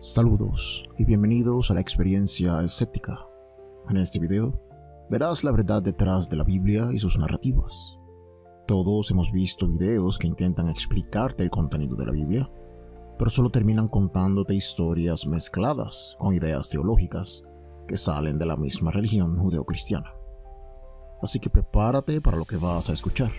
Saludos y bienvenidos a la experiencia escéptica. En este video verás la verdad detrás de la Biblia y sus narrativas. Todos hemos visto videos que intentan explicarte el contenido de la Biblia, pero solo terminan contándote historias mezcladas con ideas teológicas que salen de la misma religión judeocristiana. Así que prepárate para lo que vas a escuchar,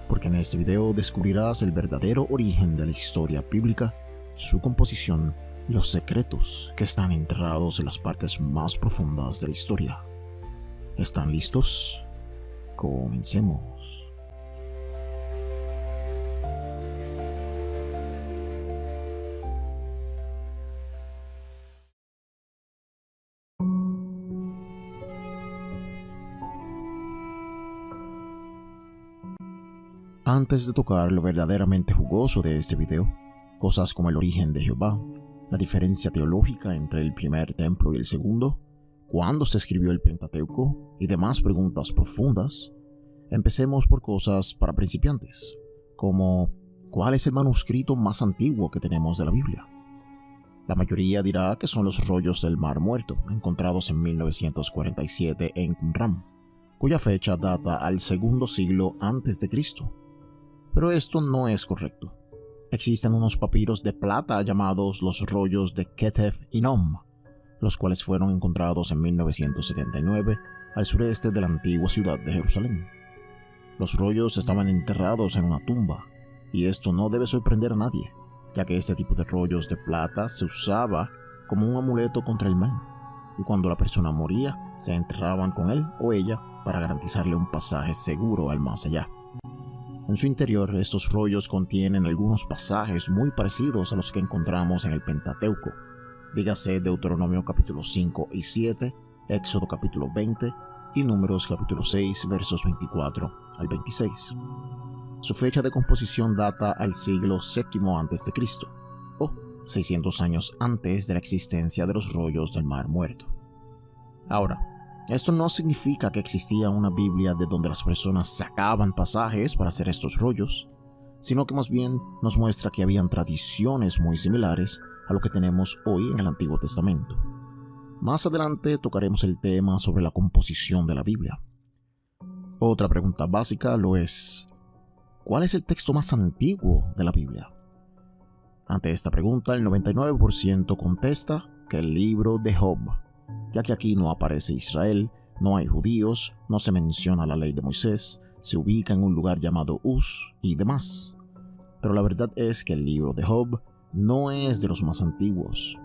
porque en este video descubrirás el verdadero origen de la historia bíblica, su composición y los secretos que están enterrados en las partes más profundas de la historia. ¿Están listos? Comencemos. Antes de tocar lo verdaderamente jugoso de este video, cosas como el origen de Jehová, la diferencia teológica entre el primer templo y el segundo, cuándo se escribió el Pentateuco y demás preguntas profundas, empecemos por cosas para principiantes, como ¿cuál es el manuscrito más antiguo que tenemos de la Biblia? La mayoría dirá que son los rollos del Mar Muerto, encontrados en 1947 en Qumran, cuya fecha data al segundo siglo antes de Cristo. Pero esto no es correcto. Existen unos papiros de plata llamados los rollos de Ketef Hinnom, los cuales fueron encontrados en 1979 al sureste de la antigua ciudad de Jerusalén. Los rollos estaban enterrados en una tumba, y esto no debe sorprender a nadie, ya que este tipo de rollos de plata se usaba como un amuleto contra el mal, y cuando la persona moría, se enterraban con él o ella para garantizarle un pasaje seguro al más allá. En su interior, estos rollos contienen algunos pasajes muy parecidos a los que encontramos en el Pentateuco, dígase Deuteronomio capítulo 5 y 7, Éxodo capítulo 20 y Números capítulo 6 versos 24 al 26. Su fecha de composición data al siglo VII a.C., o 600 años antes de la existencia de los rollos del Mar Muerto. Ahora, esto no significa que existía una Biblia de donde las personas sacaban pasajes para hacer estos rollos, sino que más bien nos muestra que habían tradiciones muy similares a lo que tenemos hoy en el Antiguo Testamento. Más adelante tocaremos el tema sobre la composición de la Biblia. Otra pregunta básica lo es: ¿cuál es el texto más antiguo de la Biblia? Ante esta pregunta, el 99% contesta que el libro de Job, ya que aquí no aparece Israel, no hay judíos, no se menciona la ley de Moisés, se ubica en un lugar llamado Uz y demás. Pero la verdad es que el libro de Job no es de los más antiguos.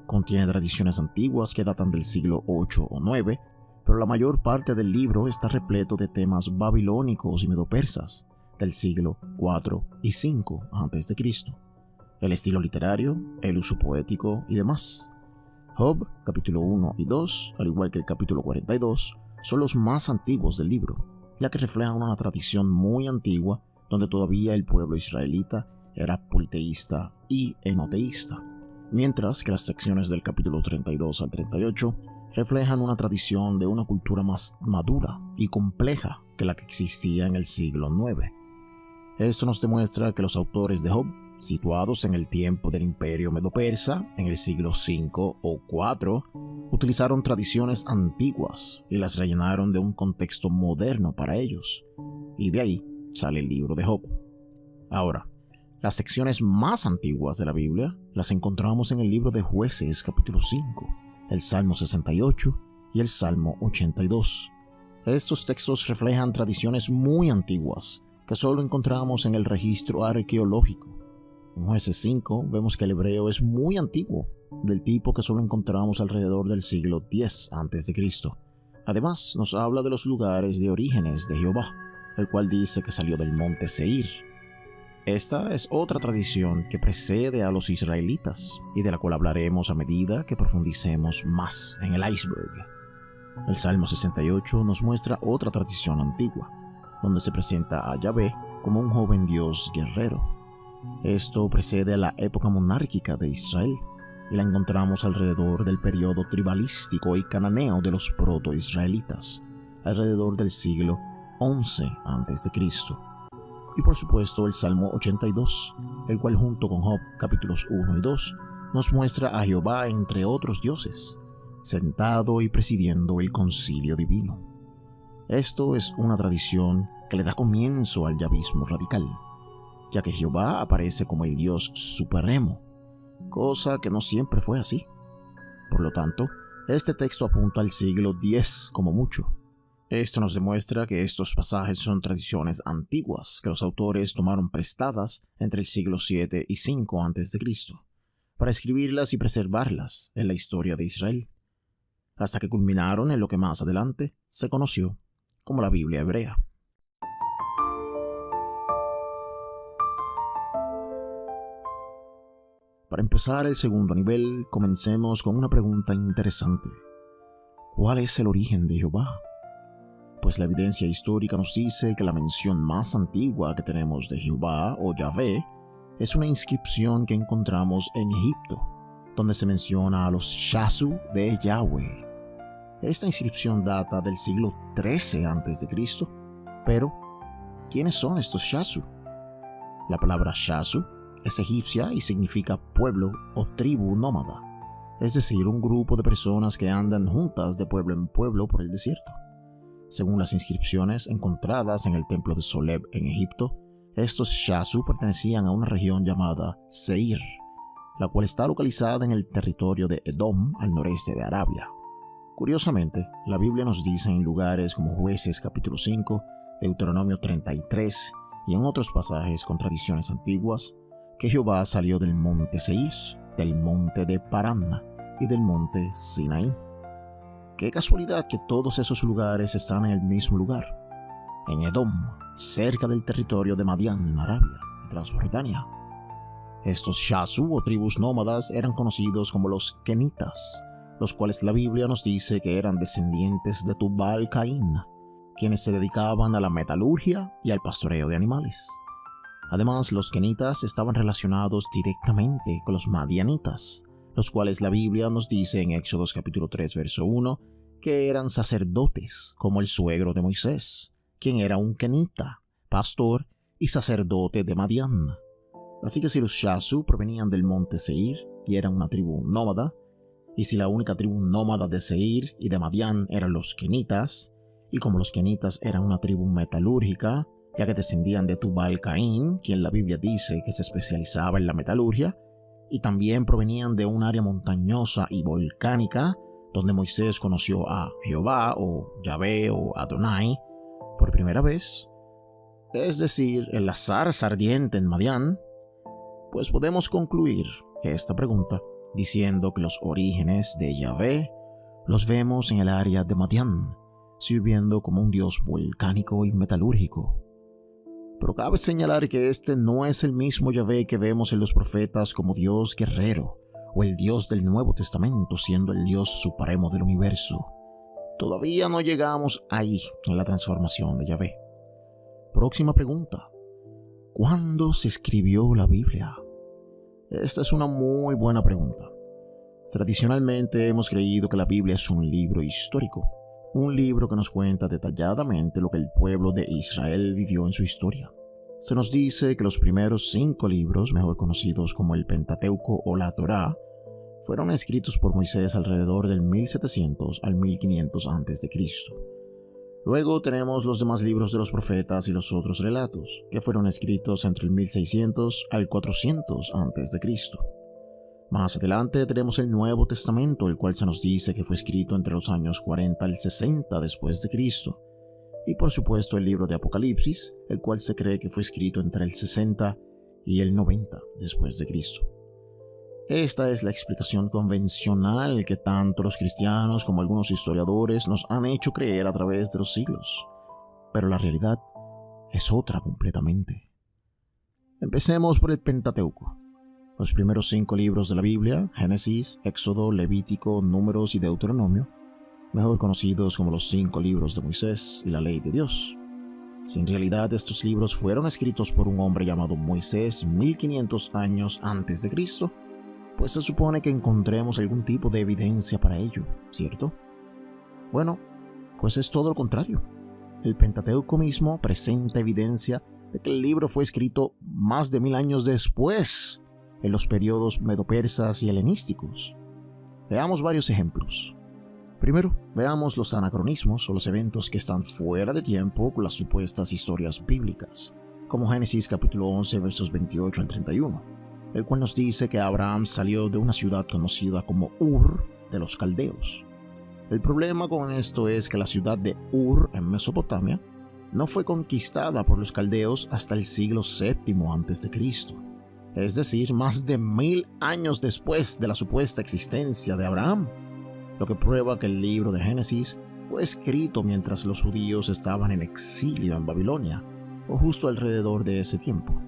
Contiene tradiciones antiguas que datan del siglo 8 o 9, pero la mayor parte del libro está repleto de temas babilónicos y medopersas del siglo 4 y 5 a.C., el estilo literario, el uso poético y demás. Job, capítulo 1 y 2, al igual que el capítulo 42, son los más antiguos del libro, ya que reflejan una tradición muy antigua donde todavía el pueblo israelita era politeísta y enoteísta, mientras que las secciones del capítulo 32 al 38 reflejan una tradición de una cultura más madura y compleja que la que existía en el siglo IX. Esto nos demuestra que los autores de Job, situados en el tiempo del Imperio Medo-Persa, en el siglo V o IV, utilizaron tradiciones antiguas y las rellenaron de un contexto moderno para ellos, y de ahí sale el libro de Job. Ahora, las secciones más antiguas de la Biblia las encontramos en el libro de Jueces capítulo 5, el Salmo 68 y el Salmo 82. Estos textos reflejan tradiciones muy antiguas que solo encontramos en el registro arqueológico. En Jueces 5 vemos que el hebreo es muy antiguo, del tipo que solo encontramos alrededor del siglo X a.C. Además, nos habla de los lugares de orígenes de Jehová, el cual dice que salió del monte Seir. Esta es otra tradición que precede a los israelitas y de la cual hablaremos a medida que profundicemos más en el iceberg. El Salmo 68 nos muestra otra tradición antigua, donde se presenta a Yahvé como un joven dios guerrero. Esto precede a la época monárquica de Israel y la encontramos alrededor del periodo tribalístico y cananeo de los proto-israelitas, alrededor del siglo XI a.C. Y por supuesto el Salmo 82, el cual junto con Job capítulos 1 y 2 nos muestra a Jehová entre otros dioses, sentado y presidiendo el concilio divino. Esto es una tradición que le da comienzo al yavismo radical, ya que Jehová aparece como el Dios supremo, cosa que no siempre fue así. Por lo tanto, este texto apunta al siglo X como mucho. Esto nos demuestra que estos pasajes son tradiciones antiguas que los autores tomaron prestadas entre el siglo VII y V a.C. para escribirlas y preservarlas en la historia de Israel, hasta que culminaron en lo que más adelante se conoció como la Biblia hebrea. Para empezar el segundo nivel, comencemos con una pregunta interesante. ¿Cuál es el origen de Jehová? Pues la evidencia histórica nos dice que la mención más antigua que tenemos de Jehová o Yahvé es una inscripción que encontramos en Egipto, donde se menciona a los Shasu de Yahweh. Esta inscripción data del siglo XIII a.C., pero ¿quiénes son estos Shasu? La palabra Shasu es egipcia y significa pueblo o tribu nómada, es decir, un grupo de personas que andan juntas de pueblo en pueblo por el desierto. Según las inscripciones encontradas en el templo de Soleb en Egipto, estos Shasu pertenecían a una región llamada Seir, la cual está localizada en el territorio de Edom al noreste de Arabia. Curiosamente, la Biblia nos dice en lugares como Jueces capítulo 5, Deuteronomio 33 y en otros pasajes con tradiciones antiguas, que Jehová salió del monte Seir, del monte de Parán y del monte Sinaí. Qué casualidad que todos esos lugares están en el mismo lugar, en Edom, cerca del territorio de Madián en Arabia y Transjordania. Estos Shasu o tribus nómadas eran conocidos como los Kenitas, los cuales la Biblia nos dice que eran descendientes de Tubal Caín, quienes se dedicaban a la metalurgia y al pastoreo de animales. Además, los Kenitas estaban relacionados directamente con los Madianitas, los cuales la Biblia nos dice en Éxodos capítulo 3, verso 1, que eran sacerdotes, como el suegro de Moisés, quien era un kenita, pastor y sacerdote de Madián. Así que si los Shasu provenían del monte Seir y eran una tribu nómada, y si la única tribu nómada de Seir y de Madián eran los kenitas, y como los kenitas eran una tribu metalúrgica, ya que descendían de Tubal Caín, quien la Biblia dice que se especializaba en la metalurgia, y también provenían de un área montañosa y volcánica, donde Moisés conoció a Jehová o Yahvé o Adonai por primera vez, es decir, en la zarza ardiente en Madián, pues podemos concluir esta pregunta diciendo que los orígenes de Yahvé los vemos en el área de Madián, sirviendo como un dios volcánico y metalúrgico. Pero cabe señalar que este no es el mismo Yahvé que vemos en los profetas como Dios guerrero, o el Dios del Nuevo Testamento siendo el Dios supremo del universo. Todavía no llegamos ahí en la transformación de Yahvé. Próxima pregunta. ¿Cuándo se escribió la Biblia? Esta es una muy buena pregunta. Tradicionalmente hemos creído que la Biblia es un libro histórico, un libro que nos cuenta detalladamente lo que el pueblo de Israel vivió en su historia. Se nos dice que los primeros 5 libros, mejor conocidos como el Pentateuco o la Torá, fueron escritos por Moisés alrededor del 1700 al 1500 a.C. Luego tenemos los demás libros de los profetas y los otros relatos, que fueron escritos entre el 1600 al 400 a.C. Más adelante tenemos el Nuevo Testamento, el cual se nos dice que fue escrito entre los años 40 al 60 después de Cristo. Y por supuesto el libro de Apocalipsis, el cual se cree que fue escrito entre el 60 y el 90 después de Cristo. Esta es la explicación convencional que tanto los cristianos como algunos historiadores nos han hecho creer a través de los siglos. Pero la realidad es otra completamente. Empecemos por el Pentateuco. Los primeros 5 libros de la Biblia, Génesis, Éxodo, Levítico, Números y Deuteronomio, mejor conocidos como los 5 libros de Moisés y la ley de Dios. Si en realidad estos libros fueron escritos por un hombre llamado Moisés 1500 años antes de Cristo, pues se supone que encontremos algún tipo de evidencia para ello, ¿cierto? Bueno, pues es todo lo contrario. El Pentateuco mismo presenta evidencia de que el libro fue escrito más de 1000 años después en los periodos medo-persas y helenísticos. Veamos varios ejemplos. Primero, veamos los anacronismos o los eventos que están fuera de tiempo con las supuestas historias bíblicas, como Génesis capítulo 11 versos 28 al 31, el cual nos dice que Abraham salió de una ciudad conocida como Ur de los Caldeos. El problema con esto es que la ciudad de Ur en Mesopotamia no fue conquistada por los caldeos hasta el siglo VII a.C., es decir, más de 1000 años después de la supuesta existencia de Abraham, lo que prueba que el libro de Génesis fue escrito mientras los judíos estaban en exilio en Babilonia, o justo alrededor de ese tiempo.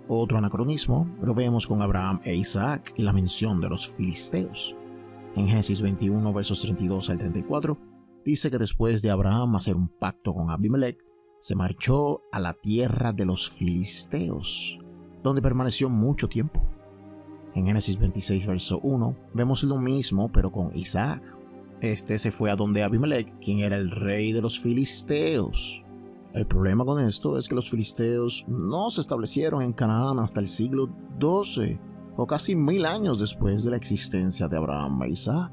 Otro anacronismo lo vemos con Abraham e Isaac y la mención de los filisteos. En Génesis 21, versos 32 al 34, dice que después de Abraham hacer un pacto con Abimelech, se marchó a la tierra de los filisteos, donde permaneció mucho tiempo. En Génesis 26, verso 1, vemos lo mismo pero con Isaac. Este se fue a donde Abimelech, quien era el rey de los filisteos. El problema con esto es que los filisteos no se establecieron en Canaán hasta el siglo XII, o casi 1000 años después de la existencia de Abraham e Isaac.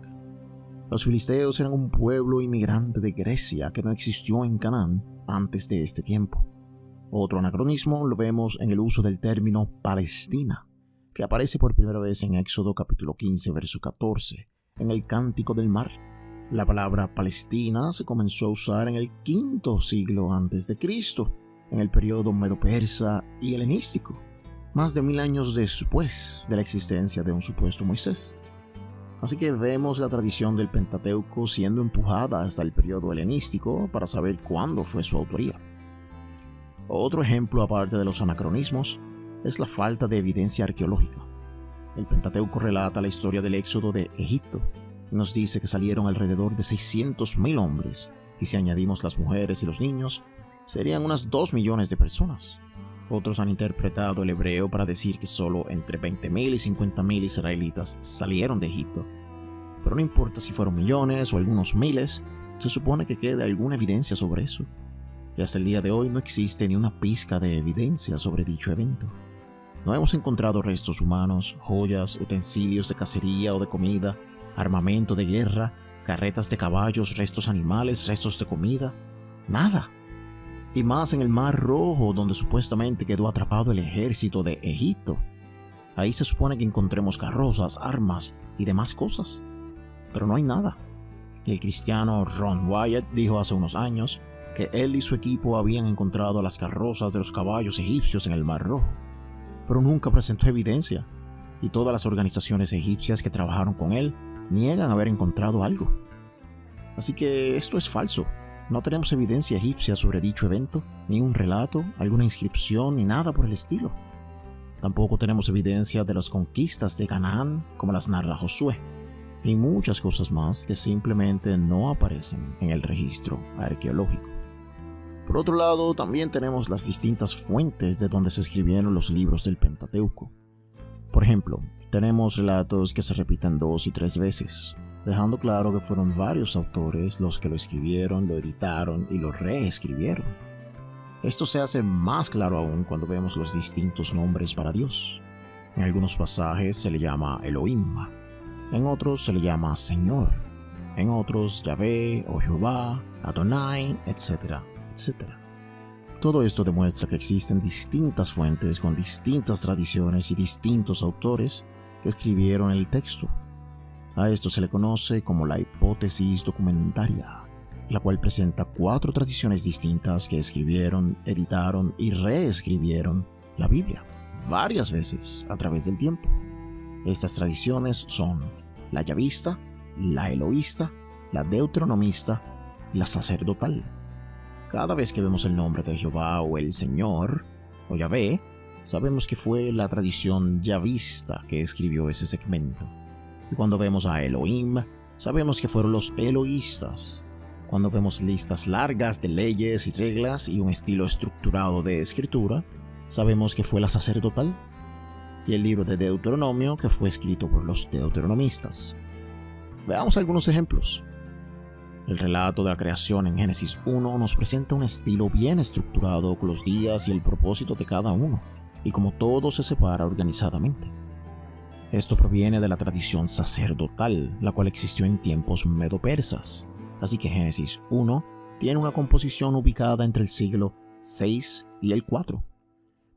Los filisteos eran un pueblo inmigrante de Grecia que no existió en Canaán antes de este tiempo. Otro anacronismo lo vemos en el uso del término Palestina, que aparece por primera vez en Éxodo capítulo 15, verso 14, en el Cántico del Mar. La palabra Palestina se comenzó a usar en el V siglo a.C., en el periodo medo-persa y helenístico, más de 1000 años después de la existencia de un supuesto Moisés. Así que vemos la tradición del Pentateuco siendo empujada hasta el periodo helenístico para saber cuándo fue su autoría. Otro ejemplo aparte de los anacronismos es la falta de evidencia arqueológica. El Pentateuco relata la historia del éxodo de Egipto y nos dice que salieron alrededor de 600,000 hombres, y si añadimos las mujeres y los niños, serían unas 2 millones de personas. Otros han interpretado el hebreo para decir que solo entre 20,000 y 50,000 israelitas salieron de Egipto. Pero no importa si fueron millones o algunos miles, se supone que queda alguna evidencia sobre eso. Y hasta el día de hoy no existe ni una pizca de evidencia sobre dicho evento. No hemos encontrado restos humanos, joyas, utensilios de cacería o de comida, armamento de guerra, carretas de caballos, restos animales, restos de comida. Nada. Y más en el Mar Rojo, donde supuestamente quedó atrapado el ejército de Egipto. Ahí se supone que encontremos carrozas, armas y demás cosas. Pero no hay nada. El cristiano Ron Wyatt dijo hace unos años que él y su equipo habían encontrado las carrozas de los caballos egipcios en el Mar Rojo, pero nunca presentó evidencia, y todas las organizaciones egipcias que trabajaron con él niegan haber encontrado algo. Así que esto es falso. No tenemos evidencia egipcia sobre dicho evento, ni un relato, alguna inscripción, ni nada por el estilo. Tampoco tenemos evidencia de las conquistas de Canaán, como las narra Josué, y muchas cosas más que simplemente no aparecen en el registro arqueológico. Por otro lado, también tenemos las distintas fuentes de donde se escribieron los libros del Pentateuco. Por ejemplo, tenemos relatos que se repiten 2 y 3 veces, dejando claro que fueron varios autores los que lo escribieron, lo editaron y lo reescribieron. Esto se hace más claro aún cuando vemos los distintos nombres para Dios. En algunos pasajes se le llama Elohim, en otros se le llama Señor, en otros Yahvé o Jehová, Adonai, etc., etc. Todo esto demuestra que existen distintas fuentes con distintas tradiciones y distintos autores que escribieron el texto. A esto se le conoce como la hipótesis documentaria, la cual presenta 4 tradiciones distintas que escribieron, editaron y reescribieron la Biblia varias veces a través del tiempo. Estas tradiciones son la yavista, la eloísta, la deuteronomista y la sacerdotal. Cada vez que vemos el nombre de Jehová o el Señor o Yahvé, sabemos que fue la tradición yavista que escribió ese segmento. Y cuando vemos a Elohim, sabemos que fueron los eloístas. Cuando vemos listas largas de leyes y reglas y un estilo estructurado de escritura, sabemos que fue la sacerdotal. Y el libro de Deuteronomio, que fue escrito por los deuteronomistas. Veamos algunos ejemplos. El relato de la creación en Génesis 1 nos presenta un estilo bien estructurado con los días y el propósito de cada uno. y cómo todo se separa organizadamente. Esto proviene de la tradición sacerdotal, la cual existió en tiempos medo-persas, así que Génesis 1 tiene una composición ubicada entre el siglo 6 y el 4.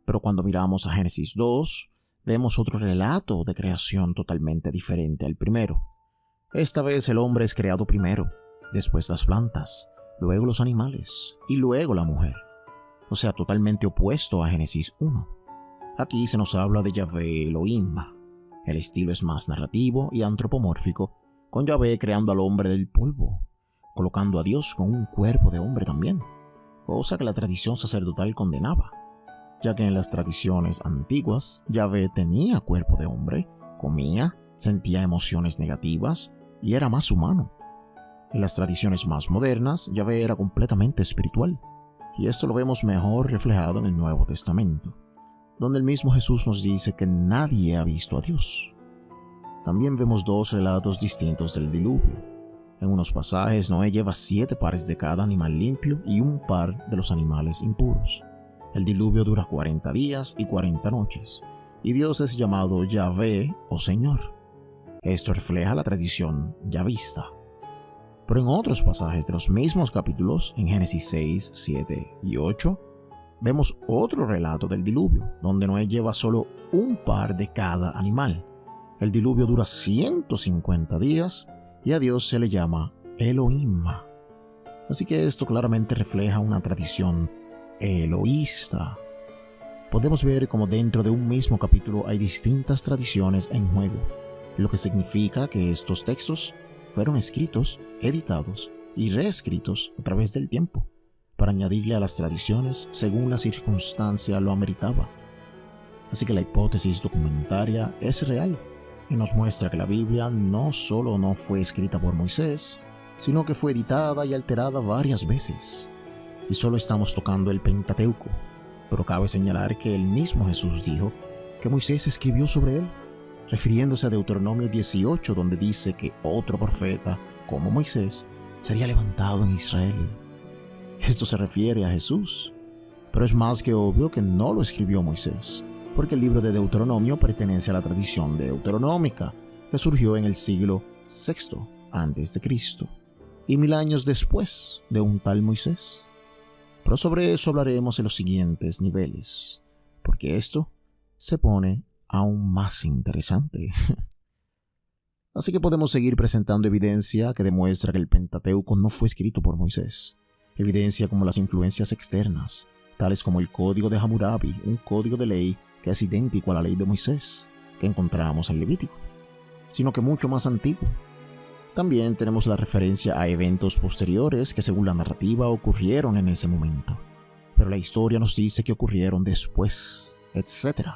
Pero cuando miramos a Génesis 2, vemos otro relato de creación totalmente diferente al primero. Esta vez el hombre es creado primero, después las plantas, luego los animales y luego la mujer. O sea, totalmente opuesto a Génesis 1. Aquí se nos habla de Yahvé Elohim. El estilo es más narrativo y antropomórfico, con Yahvé creando al hombre del polvo, colocando a Dios con un cuerpo de hombre también, cosa que la tradición sacerdotal condenaba, ya que en las tradiciones antiguas Yahvé tenía cuerpo de hombre, comía, sentía emociones negativas y era más humano. En las tradiciones más modernas, Yahvé era completamente espiritual, y esto lo vemos mejor reflejado en el Nuevo Testamento, donde el mismo Jesús nos dice que nadie ha visto a Dios. También vemos dos relatos distintos del diluvio. En unos pasajes Noé lleva 7 pares de cada animal limpio y un par de los animales impuros. El diluvio dura 40 días y 40 noches, y Dios es llamado Yahvé o Señor. Esto refleja la tradición yahvista. Pero en otros pasajes de los mismos capítulos, en Génesis 6, 7 y 8, vemos otro relato del diluvio, donde Noé lleva solo un par de cada animal. El diluvio dura 150 días y a Dios se le llama Elohim. Así que esto claramente refleja una tradición eloísta. Podemos ver cómo dentro de un mismo capítulo hay distintas tradiciones en juego, lo que significa que estos textos fueron escritos, editados y reescritos a través del tiempo, para añadirle a las tradiciones según la circunstancia lo ameritaba. Así que la hipótesis documentaria es real y nos muestra que la Biblia no solo no fue escrita por Moisés, sino que fue editada y alterada varias veces. Y solo estamos tocando el Pentateuco, pero cabe señalar que el mismo Jesús dijo que Moisés escribió sobre él, refiriéndose a Deuteronomio 18, donde dice que otro profeta, como Moisés, sería levantado en Israel. Esto se refiere a Jesús, pero es más que obvio que no lo escribió Moisés, porque el libro de Deuteronomio pertenece a la tradición deuteronómica, que surgió en el siglo VI a.C., y 1000 años después de un tal Moisés. Pero sobre eso hablaremos en los siguientes niveles, porque esto se pone aún más interesante. Así que podemos seguir presentando evidencia que demuestra que el Pentateuco no fue escrito por Moisés. Evidencia como las influencias externas, tales como el Código de Hammurabi, un código de ley que es idéntico a la ley de Moisés, que encontramos en Levítico, sino que mucho más antiguo. También tenemos la referencia a eventos posteriores que según la narrativa ocurrieron en ese momento, pero la historia nos dice que ocurrieron después, etc.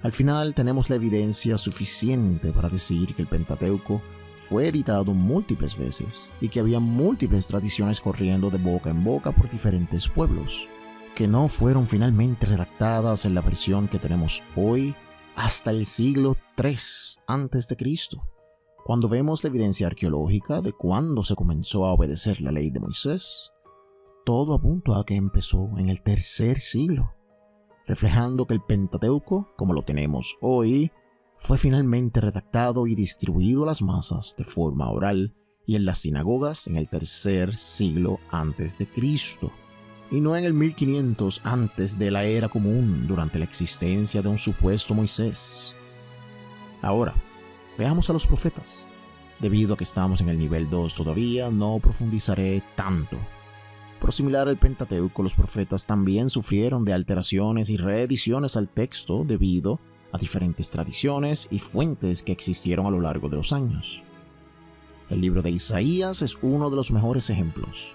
Al final tenemos la evidencia suficiente para decir que el Pentateuco fue editado múltiples veces y que había múltiples tradiciones corriendo de boca en boca por diferentes pueblos, que no fueron finalmente redactadas en la versión que tenemos hoy hasta el siglo III a.C., cuando vemos la evidencia arqueológica de cuándo se comenzó a obedecer la ley de Moisés. Todo apunta a que empezó en el III siglo, reflejando que el Pentateuco, como lo tenemos hoy, fue finalmente redactado y distribuido a las masas de forma oral y en las sinagogas en el III siglo a.C., y no en el 1500 antes de la era común durante la existencia de un supuesto Moisés. Ahora, veamos a los profetas. Debido a que estamos en el nivel 2 todavía, no profundizaré tanto. Pero similar al Pentateuco, los profetas también sufrieron de alteraciones y reediciones al texto debido a diferentes tradiciones y fuentes que existieron a lo largo de los años. El libro de Isaías es uno de los mejores ejemplos.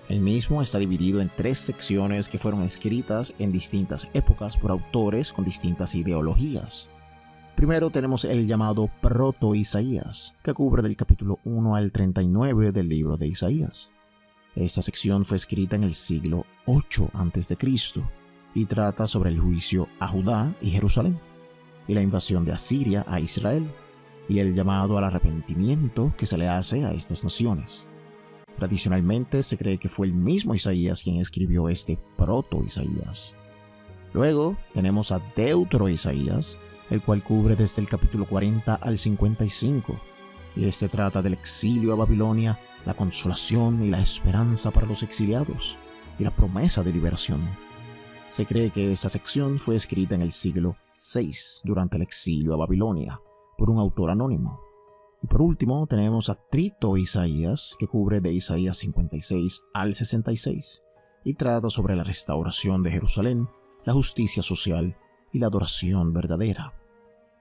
El mismo está dividido en 3 secciones que fueron escritas en distintas épocas por autores con distintas ideologías. Primero tenemos el llamado Proto-Isaías, que cubre del capítulo 1 al 39 del libro de Isaías. Esta sección fue escrita en el siglo 8 a.C. y trata sobre el juicio a Judá y Jerusalén, y la invasión de Asiria a Israel, y el llamado al arrepentimiento que se le hace a estas naciones. Tradicionalmente se cree que fue el mismo Isaías quien escribió este Proto-Isaías. Luego tenemos a Deutero-Isaías, el cual cubre desde el capítulo 40 al 55, y este trata del exilio a Babilonia, la consolación y la esperanza para los exiliados, y la promesa de liberación. Se cree que esta sección fue escrita en el siglo VI durante el exilio a Babilonia, por un autor anónimo. Y por último tenemos a Trito-Isaías, que cubre de Isaías 56 al 66, y trata sobre la restauración de Jerusalén, la justicia social y la adoración verdadera.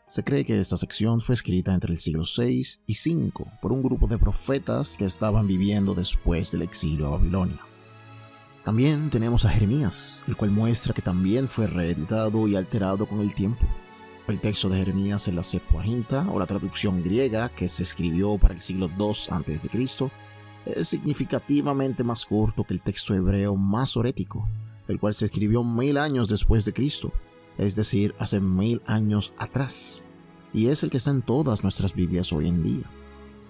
Se cree que esta sección fue escrita entre el siglo VI y V por un grupo de profetas que estaban viviendo después del exilio a Babilonia. También tenemos a Jeremías, el cual muestra que también fue reeditado y alterado con el tiempo. El texto de Jeremías en la Septuaginta, o la traducción griega que se escribió para el siglo II a.C., es significativamente más corto que el texto hebreo masorético, el cual se escribió 1000 años después de Cristo, es decir, hace 1000 años atrás, y es el que está en todas nuestras Biblias hoy en día.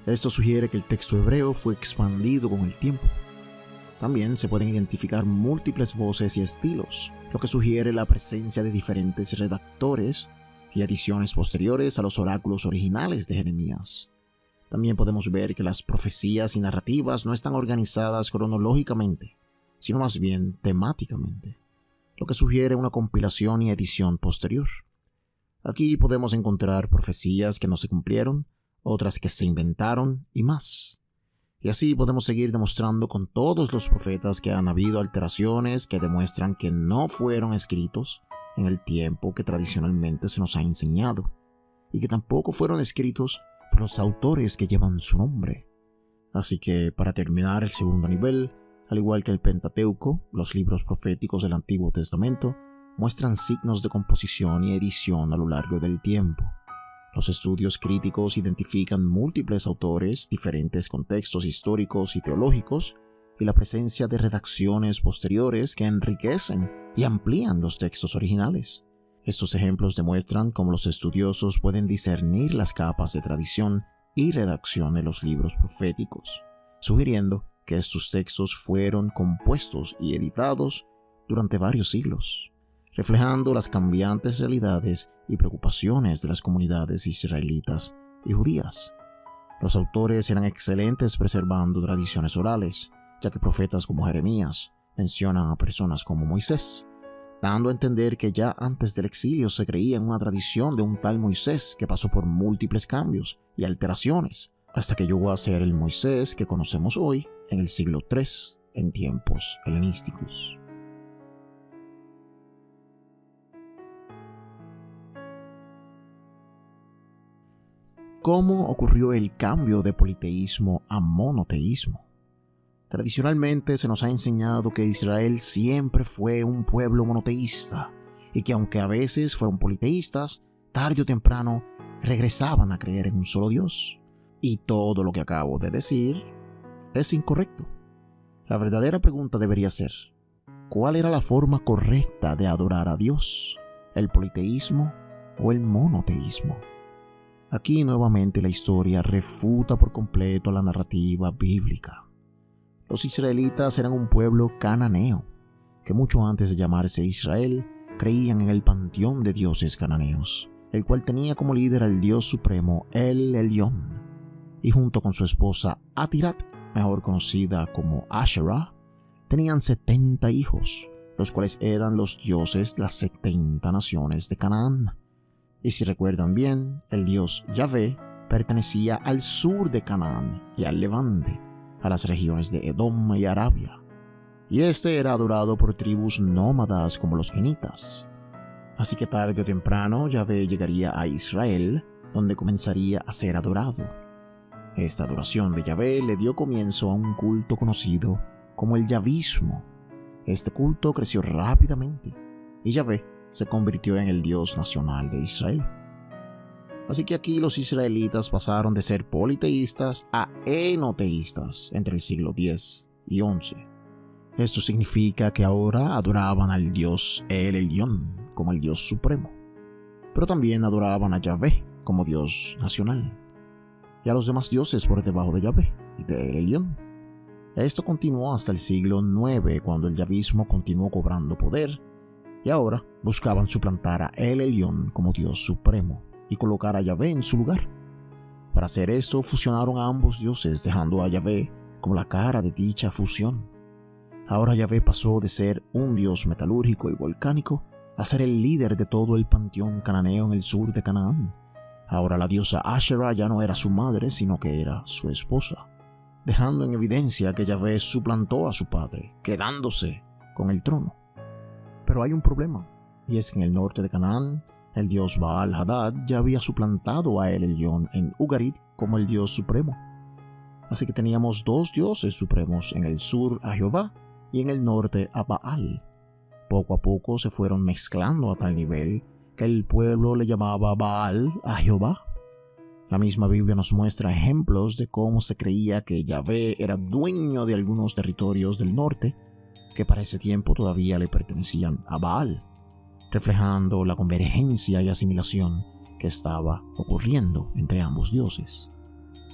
Esto sugiere que el texto hebreo fue expandido con el tiempo. También se pueden identificar múltiples voces y estilos, lo que sugiere la presencia de diferentes redactores y ediciones posteriores a los oráculos originales de Jeremías. También podemos ver que las profecías y narrativas no están organizadas cronológicamente, sino más bien temáticamente, lo que sugiere una compilación y edición posterior. Aquí podemos encontrar profecías que no se cumplieron, otras que se inventaron y más. Y así podemos seguir demostrando con todos los profetas que han habido alteraciones que demuestran que no fueron escritos en el tiempo que tradicionalmente se nos ha enseñado, y que tampoco fueron escritos por los autores que llevan su nombre. Así que, para terminar el segundo nivel, al igual que el Pentateuco, los libros proféticos del Antiguo Testamento muestran signos de composición y edición a lo largo del tiempo. Los estudios críticos identifican múltiples autores, diferentes contextos históricos y teológicos, y la presencia de redacciones posteriores que enriquecen y amplían los textos originales. Estos ejemplos demuestran cómo los estudiosos pueden discernir las capas de tradición y redacción de los libros proféticos, sugiriendo que estos textos fueron compuestos y editados durante varios siglos, reflejando las cambiantes realidades y preocupaciones de las comunidades israelitas y judías. Los autores eran excelentes preservando tradiciones orales, ya que profetas como Jeremías mencionan a personas como Moisés, dando a entender que ya antes del exilio se creía en una tradición de un tal Moisés que pasó por múltiples cambios y alteraciones, hasta que llegó a ser el Moisés que conocemos hoy en el siglo III, en tiempos helenísticos. ¿Cómo ocurrió el cambio de politeísmo a monoteísmo? Tradicionalmente se nos ha enseñado que Israel siempre fue un pueblo monoteísta y que aunque a veces fueron politeístas, tarde o temprano regresaban a creer en un solo Dios. Y todo lo que acabo de decir es incorrecto. La verdadera pregunta debería ser: ¿cuál era la forma correcta de adorar a Dios? ¿El politeísmo o el monoteísmo? Aquí nuevamente la historia refuta por completo la narrativa bíblica. Los israelitas eran un pueblo cananeo, que mucho antes de llamarse Israel, creían en el panteón de dioses cananeos, el cual tenía como líder al dios supremo El Elyon, y junto con su esposa Atirat, mejor conocida como Asherah, tenían 70 hijos, los cuales eran los dioses de las 70 naciones de Canaán. Y si recuerdan bien, el dios Yahvé pertenecía al sur de Canaán y al levante, a las regiones de Edom y Arabia, y este era adorado por tribus nómadas como los kenitas. Así que tarde o temprano Yahvé llegaría a Israel, donde comenzaría a ser adorado. Esta adoración de Yahvé le dio comienzo a un culto conocido como el Yahvismo. Este culto creció rápidamente y Yahvé se convirtió en el Dios nacional de Israel. Así que aquí los israelitas pasaron de ser politeístas a enoteístas entre el siglo X y XI. Esto significa que ahora adoraban al dios El Elyon como el Dios supremo, pero también adoraban a Yahvé como Dios nacional, y a los demás dioses por debajo de Yahvé y de El Elyon. Esto continuó hasta el siglo IX, cuando el yahvismo continuó cobrando poder y ahora buscaban suplantar a El Elyon como Dios supremo y colocar a Yahvé en su lugar. Para hacer esto, fusionaron a ambos dioses, dejando a Yahvé como la cara de dicha fusión. Ahora Yahvé pasó de ser un dios metalúrgico y volcánico a ser el líder de todo el panteón cananeo en el sur de Canaán. Ahora la diosa Asherah ya no era su madre, sino que era su esposa, dejando en evidencia que Yahvé suplantó a su padre, quedándose con el trono. Pero hay un problema, y es que en el norte de Canaán, el dios Baal-Hadad ya había suplantado a El Elyon en Ugarit como el dios supremo. Así que teníamos dos dioses supremos, en el sur a Jehová y en el norte a Baal. Poco a poco se fueron mezclando a tal nivel que el pueblo le llamaba Baal a Jehová. La misma Biblia nos muestra ejemplos de cómo se creía que Yahvé era dueño de algunos territorios del norte que para ese tiempo todavía le pertenecían a Baal, reflejando la convergencia y asimilación que estaba ocurriendo entre ambos dioses.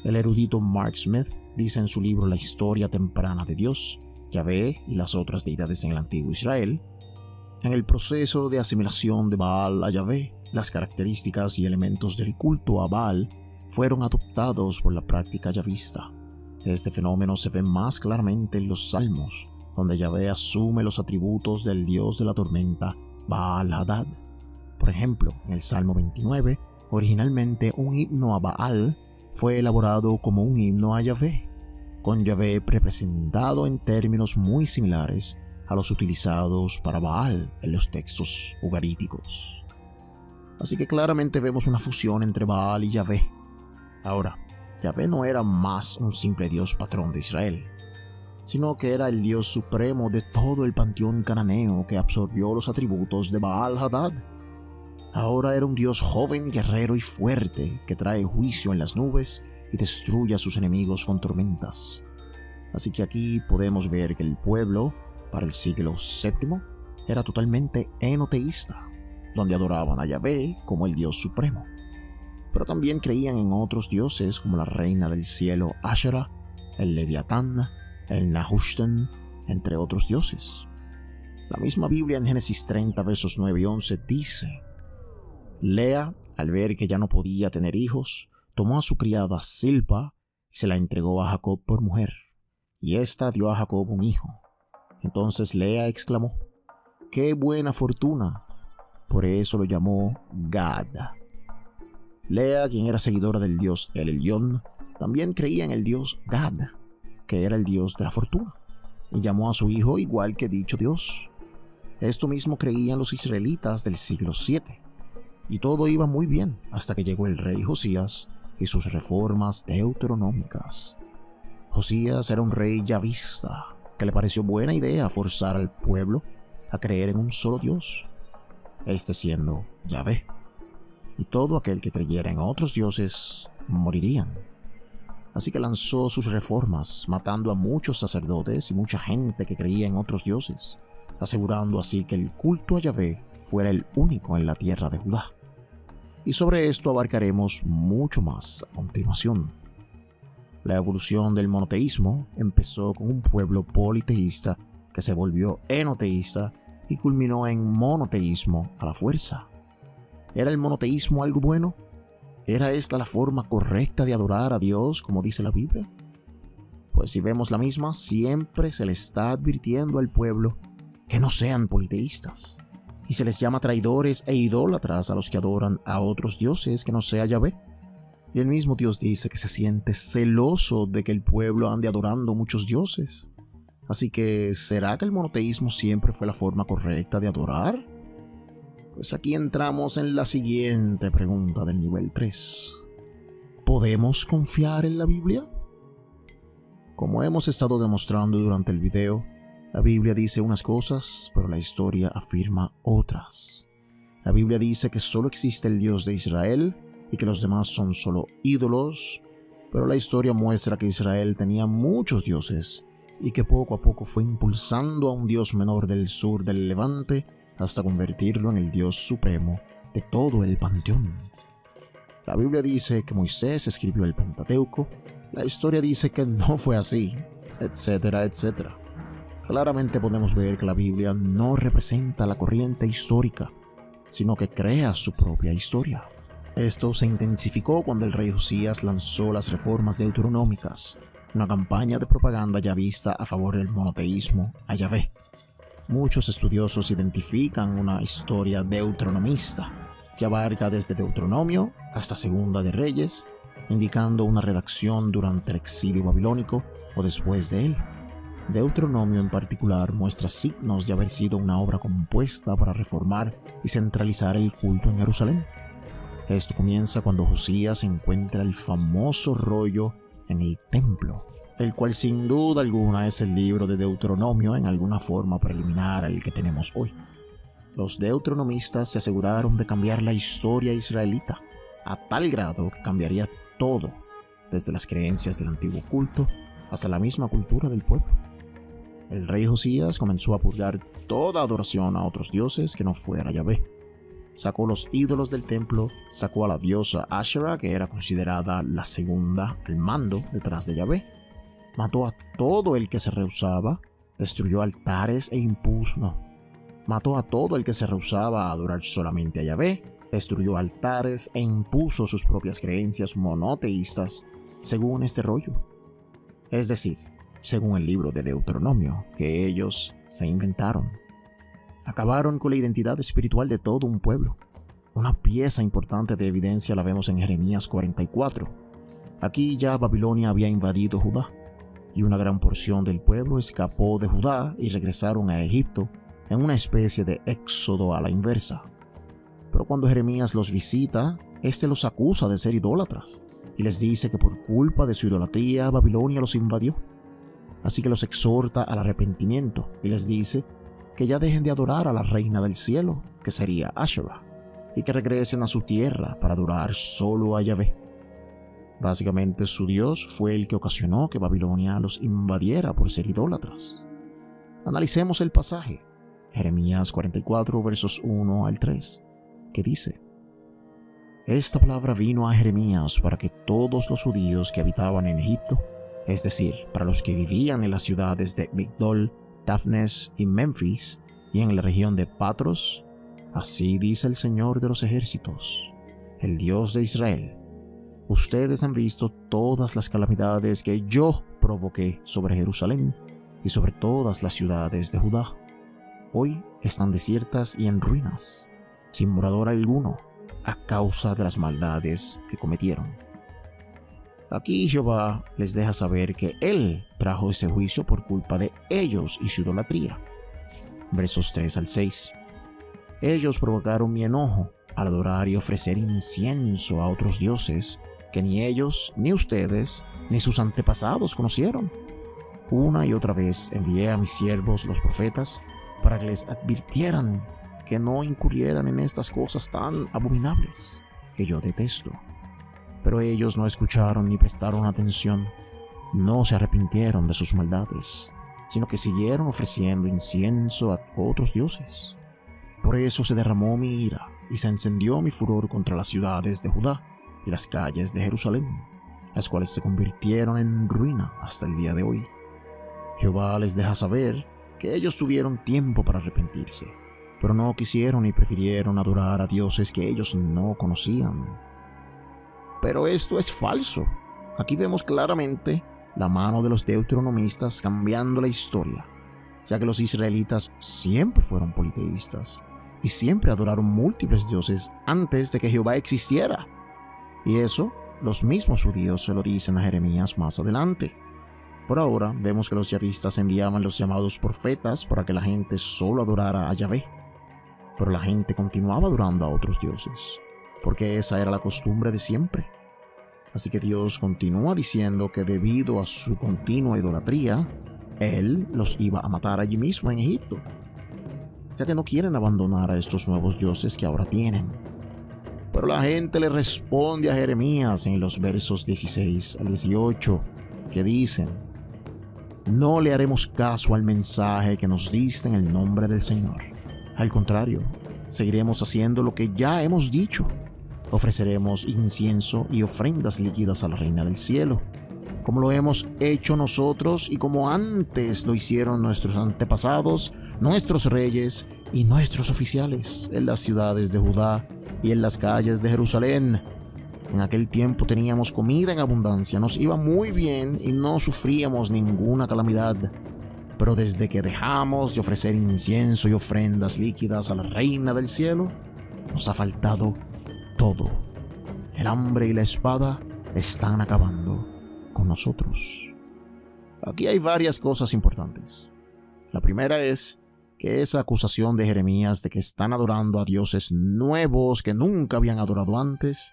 El erudito Mark Smith dice en su libro La historia temprana de Dios, Yahvé y las otras deidades en el antiguo Israel: en el proceso de asimilación de Baal a Yahvé, las características y elementos del culto a Baal fueron adoptados por la práctica yahvista. Este fenómeno se ve más claramente en los Salmos, donde Yahvé asume los atributos del dios de la tormenta, Baal-Hadad. Por ejemplo, en el Salmo 29, originalmente un himno a Baal fue elaborado como un himno a Yahvé, con Yahvé representado en términos muy similares a los utilizados para Baal en los textos ugaríticos. Así que claramente vemos una fusión entre Baal y Yahvé. Ahora, Yahvé no era más un simple dios patrón de Israel, sino que era el dios supremo de todo el panteón cananeo que absorbió los atributos de Baal-Hadad. Ahora era un dios joven, guerrero y fuerte que trae juicio en las nubes y destruye a sus enemigos con tormentas. Así que aquí podemos ver que el pueblo, para el siglo VII, era totalmente enoteísta, donde adoraban a Yahvé como el dios supremo. Pero también creían en otros dioses como la reina del cielo Asherah, el Leviatán, el Nehushtan, entre otros dioses. La misma Biblia en Génesis 30 versos 9 y 11 dice: Lea, al ver que ya no podía tener hijos, tomó a su criada Silpa y se la entregó a Jacob por mujer, y ésta dio a Jacob un hijo. Entonces Lea exclamó: ¡qué buena fortuna! Por eso lo llamó Gad. Lea, quien era seguidora del dios El Elyon, también creía en el dios Gad, que era el dios de la fortuna, y llamó a su hijo igual que dicho dios. Esto mismo creían los israelitas del siglo VII, y todo iba muy bien hasta que llegó el rey Josías y sus reformas deuteronómicas. Josías era un rey yahvista que le pareció buena idea forzar al pueblo a creer en un solo Dios, este siendo Yahvé, y todo aquel que creyera en otros dioses morirían. Así que lanzó sus reformas, matando a muchos sacerdotes y mucha gente que creía en otros dioses, asegurando así que el culto a Yahvé fuera el único en la tierra de Judá. Y sobre esto abarcaremos mucho más a continuación. La evolución del monoteísmo empezó con un pueblo politeísta que se volvió enoteísta y culminó en monoteísmo a la fuerza. ¿Era el monoteísmo algo bueno? ¿Era esta la forma correcta de adorar a Dios, como dice la Biblia? Pues si vemos la misma, siempre se le está advirtiendo al pueblo que no sean politeístas, y se les llama traidores e idólatras a los que adoran a otros dioses que no sea Yahvé. Y el mismo Dios dice que se siente celoso de que el pueblo ande adorando muchos dioses. Así que, ¿será que el monoteísmo siempre fue la forma correcta de adorar? Pues aquí entramos en la siguiente pregunta del nivel 3. ¿Podemos confiar en la Biblia? Como hemos estado demostrando durante el video, la Biblia dice unas cosas, pero la historia afirma otras. La Biblia dice que solo existe el Dios de Israel y que los demás son solo ídolos, pero la historia muestra que Israel tenía muchos dioses y que poco a poco fue impulsando a un dios menor del sur del Levante hasta convertirlo en el Dios supremo de todo el panteón. La Biblia dice que Moisés escribió el Pentateuco, la historia dice que no fue así, etcétera, etcétera. Claramente podemos ver que la Biblia no representa la corriente histórica, sino que crea su propia historia. Esto se intensificó cuando el rey Josías lanzó las reformas deuteronómicas, una campaña de propaganda yavista a favor del monoteísmo a Yahvé. Muchos estudiosos identifican una historia deuteronomista que abarca desde Deuteronomio hasta Segunda de Reyes, indicando una redacción durante el exilio babilónico o después de él. Deuteronomio en particular muestra signos de haber sido una obra compuesta para reformar y centralizar el culto en Jerusalén. Esto comienza cuando Josías encuentra el famoso rollo en el templo, el cual sin duda alguna es el libro de Deuteronomio en alguna forma preliminar al que tenemos hoy. Los deuteronomistas se aseguraron de cambiar la historia israelita a tal grado que cambiaría todo, desde las creencias del antiguo culto hasta la misma cultura del pueblo. El rey Josías comenzó a purgar toda adoración a otros dioses que no fuera Yahvé. Sacó los ídolos del templo, sacó a la diosa Asherah, que era considerada la segunda al mando detrás de Yahvé. Mató a todo el que se rehusaba, destruyó altares mató a todo el que se rehusaba a adorar solamente a Yahvé, destruyó altares e impuso sus propias creencias monoteístas según este rollo. Es decir, según el libro de Deuteronomio, que ellos se inventaron. Acabaron con la identidad espiritual de todo un pueblo. Una pieza importante de evidencia la vemos en Jeremías 44. Aquí ya Babilonia había invadido Judá, y una gran porción del pueblo escapó de Judá y regresaron a Egipto en una especie de éxodo a la inversa. Pero cuando Jeremías los visita, éste los acusa de ser idólatras, y les dice que por culpa de su idolatría Babilonia los invadió. Así que los exhorta al arrepentimiento y les dice que ya dejen de adorar a la reina del cielo, que sería Asherah, y que regresen a su tierra para adorar solo a Yahvé. Básicamente su Dios fue el que ocasionó que Babilonia los invadiera por ser idólatras. Analicemos el pasaje, Jeremías 44 versos 1 al 3, que dice: Esta palabra vino a Jeremías para que todos los judíos que habitaban en Egipto, es decir, para los que vivían en las ciudades de Migdol, Tafnes y Memphis, y en la región de Patros, así dice el Señor de los ejércitos, el Dios de Israel: ustedes han visto todas las calamidades que yo provoqué sobre Jerusalén y sobre todas las ciudades de Judá. Hoy están desiertas y en ruinas, sin morador alguno, a causa de las maldades que cometieron. Aquí Jehová les deja saber que Él trajo ese juicio por culpa de ellos y su idolatría. Versos 3 al 6. Ellos provocaron mi enojo al adorar y ofrecer incienso a otros dioses que ni ellos, ni ustedes, ni sus antepasados conocieron. Una y otra vez envié a mis siervos los profetas para que les advirtieran que no incurrieran en estas cosas tan abominables que yo detesto. Pero ellos no escucharon ni prestaron atención, no se arrepintieron de sus maldades, sino que siguieron ofreciendo incienso a otros dioses. Por eso se derramó mi ira y se encendió mi furor contra las ciudades de Judá y las calles de Jerusalén, las cuales se convirtieron en ruina hasta el día de hoy. Jehová les deja saber que ellos tuvieron tiempo para arrepentirse, pero no quisieron y prefirieron adorar a dioses que ellos no conocían. Pero esto es falso. Aquí vemos claramente la mano de los deuteronomistas cambiando la historia, ya que los israelitas siempre fueron politeístas y siempre adoraron múltiples dioses antes de que Jehová existiera. Y eso los mismos judíos se lo dicen a Jeremías más adelante. Por ahora vemos que los yavistas enviaban los llamados profetas para que la gente solo adorara a Yahvé, pero la gente continuaba adorando a otros dioses, porque esa era la costumbre de siempre. Así que Dios continúa diciendo que debido a su continua idolatría, Él los iba a matar allí mismo en Egipto, ya que no quieren abandonar a estos nuevos dioses que ahora tienen. Pero la gente le responde a Jeremías en los versos 16 al 18, que dicen: no le haremos caso al mensaje que nos diste en el nombre del Señor. Al contrario, seguiremos haciendo lo que ya hemos dicho. Ofreceremos incienso y ofrendas líquidas a la Reina del Cielo. como lo hemos hecho nosotros y como antes lo hicieron nuestros antepasados, nuestros reyes y nuestros oficiales en las ciudades de Judá y en las calles de Jerusalén. En aquel tiempo teníamos comida en abundancia, nos iba muy bien y no sufríamos ninguna calamidad. Pero desde que dejamos de ofrecer incienso y ofrendas líquidas a la Reina del Cielo, nos ha faltado todo. El hambre y la espada están acabando con nosotros. Aquí hay varias cosas importantes. La primera es que esa acusación de Jeremías de que están adorando a dioses nuevos que nunca habían adorado antes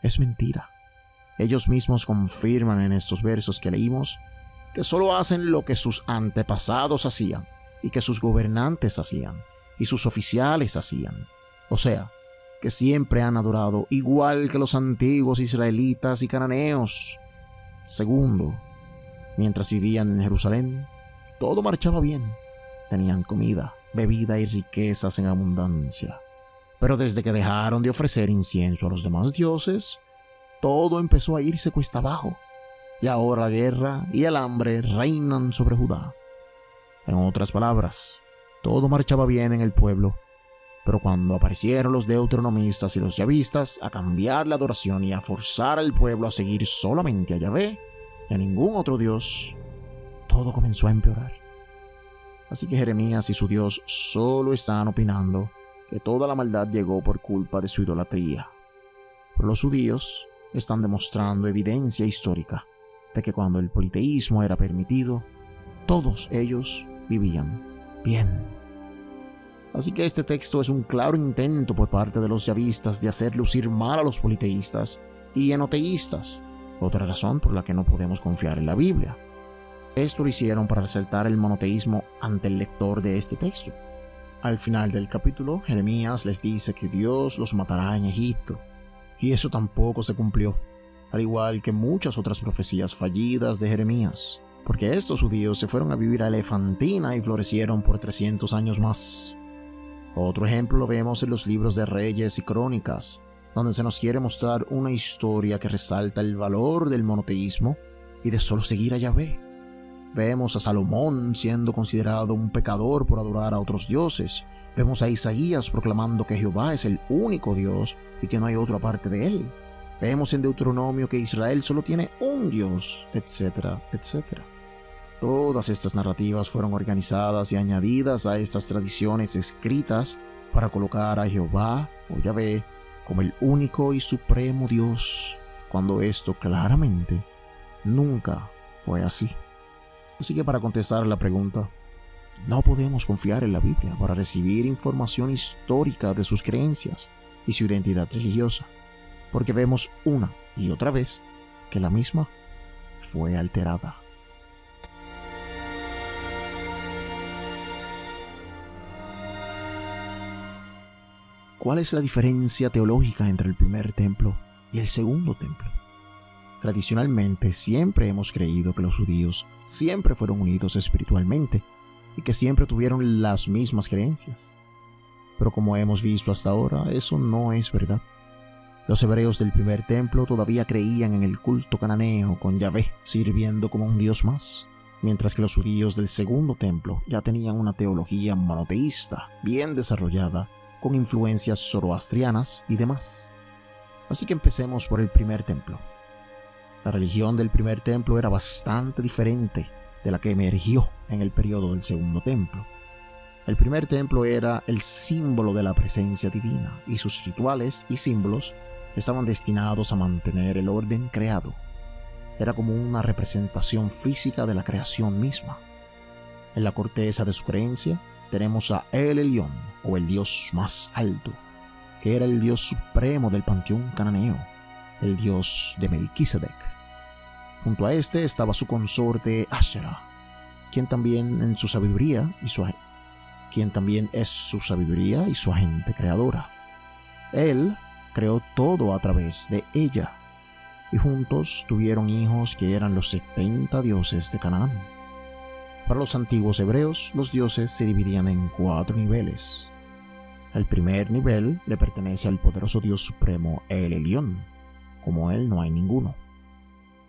es mentira. Ellos mismos confirman en estos versos que leímos que solo hacen lo que sus antepasados hacían y que sus gobernantes hacían y sus oficiales hacían. O sea, que siempre han adorado igual que los antiguos israelitas y cananeos. Segundo, mientras vivían en Jerusalén, todo marchaba bien. Tenían comida, bebida y riquezas en abundancia. Pero desde que dejaron de ofrecer incienso a los demás dioses, todo empezó a irse cuesta abajo. Y ahora la guerra y el hambre reinan sobre Judá. En otras palabras, todo marchaba bien en el pueblo, pero cuando aparecieron los deuteronomistas y los yavistas a cambiar la adoración y a forzar al pueblo a seguir solamente a Yahvé y a ningún otro dios, todo comenzó a empeorar. Así que Jeremías y su Dios solo están opinando que toda la maldad llegó por culpa de su idolatría. Pero los judíos están demostrando evidencia histórica de que cuando el politeísmo era permitido, todos ellos vivían bien. Así que este texto es un claro intento por parte de los yavistas de hacer lucir mal a los politeístas y enoteístas, otra razón por la que no podemos confiar en la Biblia. Esto lo hicieron para resaltar el monoteísmo ante el lector de este texto. Al final del capítulo, Jeremías les dice que Dios los matará en Egipto, y eso tampoco se cumplió, al igual que muchas otras profecías fallidas de Jeremías, porque estos judíos se fueron a vivir a Elefantina y florecieron por 300 años más. Otro ejemplo lo vemos en los libros de Reyes y Crónicas, donde se nos quiere mostrar una historia que resalta el valor del monoteísmo y de solo seguir a Yahvé. Vemos a Salomón siendo considerado un pecador por adorar a otros dioses. Vemos a Isaías proclamando que Jehová es el único Dios y que no hay otro aparte de él. Vemos en Deuteronomio que Israel solo tiene un Dios, etcétera, etcétera. Todas estas narrativas fueron organizadas y añadidas a estas tradiciones escritas para colocar a Jehová o Yahvé como el único y supremo Dios, cuando esto claramente nunca fue así. Así que para contestar a la pregunta, no podemos confiar en la Biblia para recibir información histórica de sus creencias y su identidad religiosa, porque vemos una y otra vez que la misma fue alterada. ¿Cuál es la diferencia teológica entre el primer templo y el segundo templo? Tradicionalmente siempre hemos creído que los judíos siempre fueron unidos espiritualmente y que siempre tuvieron las mismas creencias. Pero como hemos visto hasta ahora, eso no es verdad. Los hebreos del primer templo todavía creían en el culto cananeo con Yahvé sirviendo como un dios más, mientras que los judíos del segundo templo ya tenían una teología monoteísta bien desarrollada con influencias zoroastrianas y demás. Así que empecemos por el primer templo. La religión del primer templo era bastante diferente de la que emergió en el periodo del segundo templo. El primer templo era el símbolo de la presencia divina y sus rituales y símbolos estaban destinados a mantener el orden creado. Era como una representación física de la creación misma. En la corteza de su creencia tenemos a El Elyon, o el dios más alto, que era el dios supremo del panteón cananeo, el dios de Melquisedec. Junto a este estaba su consorte Asherah, quien también es su sabiduría y su agente creadora. Él creó todo a través de ella, y juntos tuvieron hijos que eran los 70 dioses de Canaán. Para los antiguos hebreos, los dioses se dividían en 4 niveles. El primer nivel le pertenece al poderoso Dios supremo El Elyon. Como él no hay ninguno.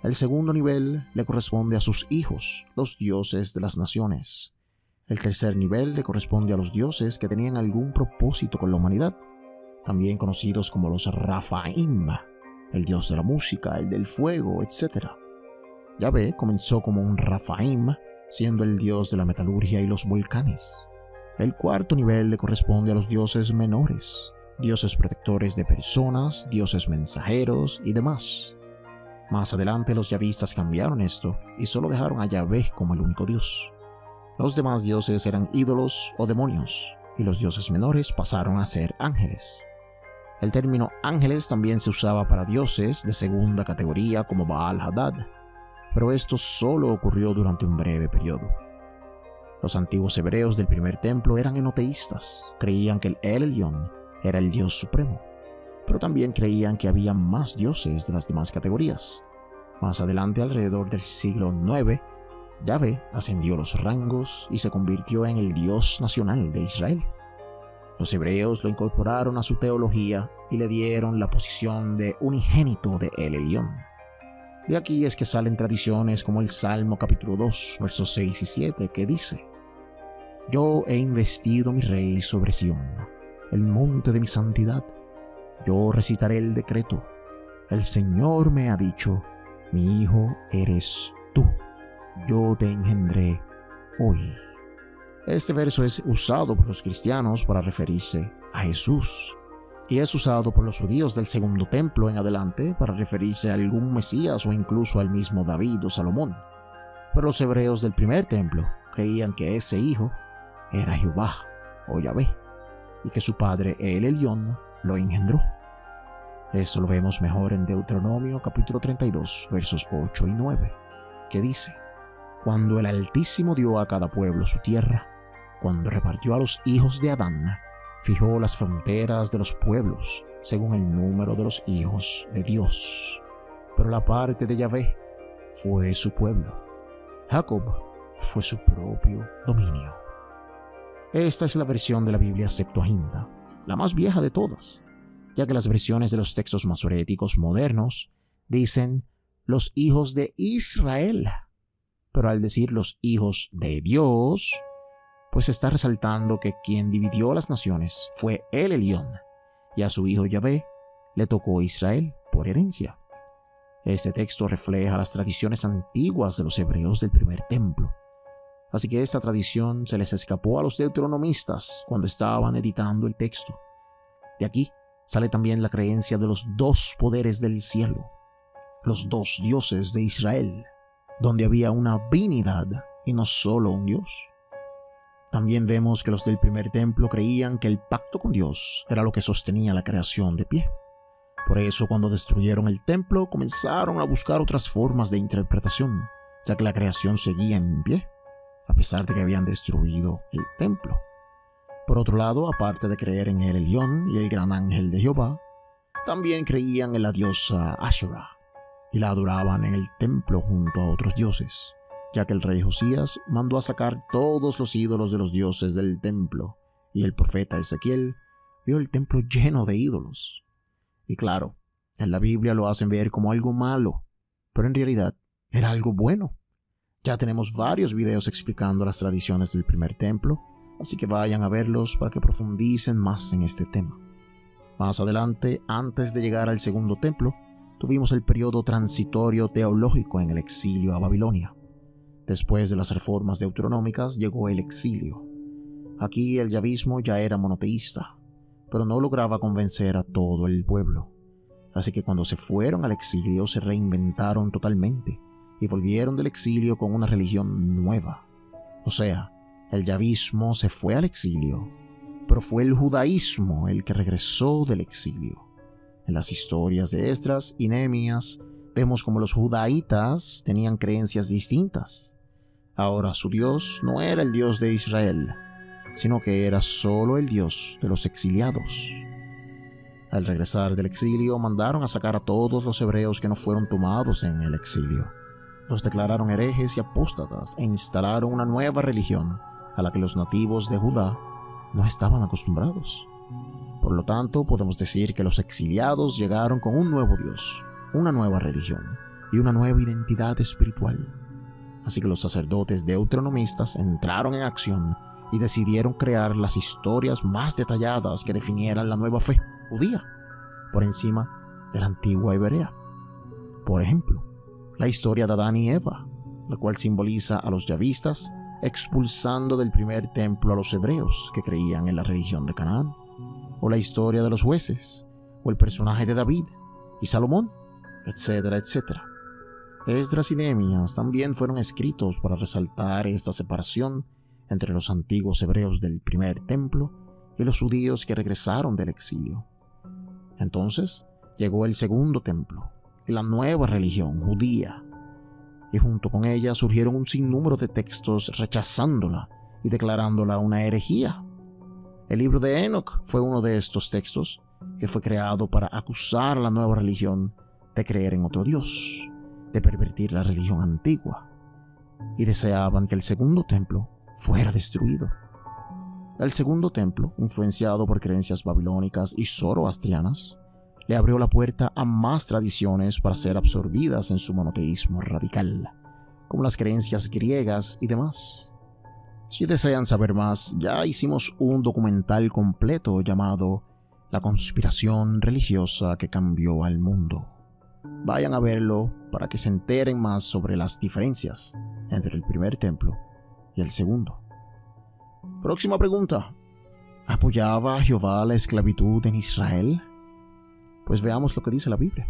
El segundo nivel le corresponde a sus hijos, los dioses de las naciones. El tercer nivel le corresponde a los dioses que tenían algún propósito con la humanidad, también conocidos como los Raphaim, el dios de la música, el del fuego, etc. Yahvé comenzó como un Raphaim, siendo el dios de la metalurgia y los volcanes. El cuarto nivel le corresponde a los dioses menores, dioses protectores de personas, dioses mensajeros y demás. Más adelante los yavistas cambiaron esto y solo dejaron a Yahvé como el único dios. Los demás dioses eran ídolos o demonios, y los dioses menores pasaron a ser ángeles. El término ángeles también se usaba para dioses de segunda categoría como Baal-Hadad, pero esto solo ocurrió durante un breve periodo. Los antiguos hebreos del primer templo eran enoteístas, creían que el El Elyon era el dios supremo, pero también creían que había más dioses de las demás categorías. Más adelante, alrededor del siglo IX, Yahvé ascendió los rangos y se convirtió en el Dios nacional de Israel. Los hebreos lo incorporaron a su teología y le dieron la posición de unigénito de El Elyon. De aquí es que salen tradiciones como el Salmo capítulo 2, versos 6 y 7, que dice: Yo he investido mi rey sobre Sión, el monte de mi santidad. Yo recitaré el decreto. El Señor me ha dicho: mi hijo eres tú. Yo te engendré hoy. Este verso es usado por los cristianos para referirse a Jesús, y es usado por los judíos del segundo templo en adelante para referirse a algún Mesías o incluso al mismo David o Salomón. Pero los hebreos del primer templo creían que ese hijo era Jehová o Yahvé, y que su padre El Elyon lo engendró. Esto lo vemos mejor en Deuteronomio capítulo 32, versos 8 y 9, que dice: Cuando el Altísimo dio a cada pueblo su tierra, cuando repartió a los hijos de Adán, fijó las fronteras de los pueblos según el número de los hijos de Dios. Pero la parte de Yahvé fue su pueblo. Jacob fue su propio dominio. Esta es la versión de la Biblia Septuaginta, la más vieja de todas, ya que las versiones de los textos masoréticos modernos dicen los hijos de Israel, pero al decir los hijos de Dios, pues está resaltando que quien dividió las naciones fue El Elyon, y a su hijo Yahvé le tocó Israel por herencia. Este texto refleja las tradiciones antiguas de los hebreos del primer templo, así que esta tradición se les escapó a los deuteronomistas cuando estaban editando el texto. De aquí sale también la creencia de los dos poderes del cielo, los dos dioses de Israel, donde había una divinidad y no solo un dios. También vemos que los del primer templo creían que el pacto con Dios era lo que sostenía la creación de pie. Por eso, cuando destruyeron el templo, comenzaron a buscar otras formas de interpretación, ya que la creación seguía en pie, a pesar de que habían destruido el templo. Por otro lado, aparte de creer en El Elyon y el gran ángel de Jehová, también creían en la diosa Ashera y la adoraban en el templo junto a otros dioses, ya que el rey Josías mandó a sacar todos los ídolos de los dioses del templo, y el profeta Ezequiel vio el templo lleno de ídolos. Y claro, en la Biblia lo hacen ver como algo malo, pero en realidad era algo bueno. Ya tenemos varios videos explicando las tradiciones del primer templo, así que vayan a verlos para que profundicen más en este tema. Más adelante, antes de llegar al segundo templo, tuvimos el periodo transitorio teológico en el exilio a Babilonia. Después de las reformas deuteronómicas llegó el exilio. Aquí el yavismo ya era monoteísta, pero no lograba convencer a todo el pueblo. Así que cuando se fueron al exilio se reinventaron totalmente y volvieron del exilio con una religión nueva. O sea, el yavismo se fue al exilio, pero fue el judaísmo el que regresó del exilio. En las historias de Esdras y Nehemías vemos como los judaítas tenían creencias distintas. Ahora su Dios no era el Dios de Israel, sino que era solo el Dios de los exiliados. Al regresar del exilio, mandaron a sacar a todos los hebreos que no fueron tomados en el exilio. Los declararon herejes y apóstatas e instalaron una nueva religión a la que los nativos de Judá no estaban acostumbrados. Por lo tanto, podemos decir que los exiliados llegaron con un nuevo Dios, una nueva religión, y una nueva identidad espiritual. Así que los sacerdotes deuteronomistas entraron en acción y decidieron crear las historias más detalladas que definieran la nueva fe judía por encima de la antigua hebrea. Por ejemplo, la historia de Adán y Eva, la cual simboliza a los yavistas expulsando del primer templo a los hebreos que creían en la religión de Canaán, o la historia de los jueces, o el personaje de David y Salomón, etcétera, etcétera. Esdras y Nehemías también fueron escritos para resaltar esta separación entre los antiguos hebreos del primer templo y los judíos que regresaron del exilio. Entonces llegó el segundo templo y la nueva religión judía, y junto con ella surgieron un sinnúmero de textos rechazándola y declarándola una herejía. El libro de Enoc fue uno de estos textos que fue creado para acusar a la nueva religión de creer en otro Dios, de pervertir la religión antigua, y deseaban que el segundo templo fuera destruido. El segundo templo, influenciado por creencias babilónicas y zoroastrianas, le abrió la puerta a más tradiciones para ser absorbidas en su monoteísmo radical, como las creencias griegas y demás. Si desean saber más, ya hicimos un documental completo llamado La conspiración religiosa que cambió al mundo. Vayan a verlo para que se enteren más sobre las diferencias entre el primer templo y el segundo. Próxima pregunta. ¿Apoyaba Jehová la esclavitud en Israel? Pues veamos lo que dice la Biblia.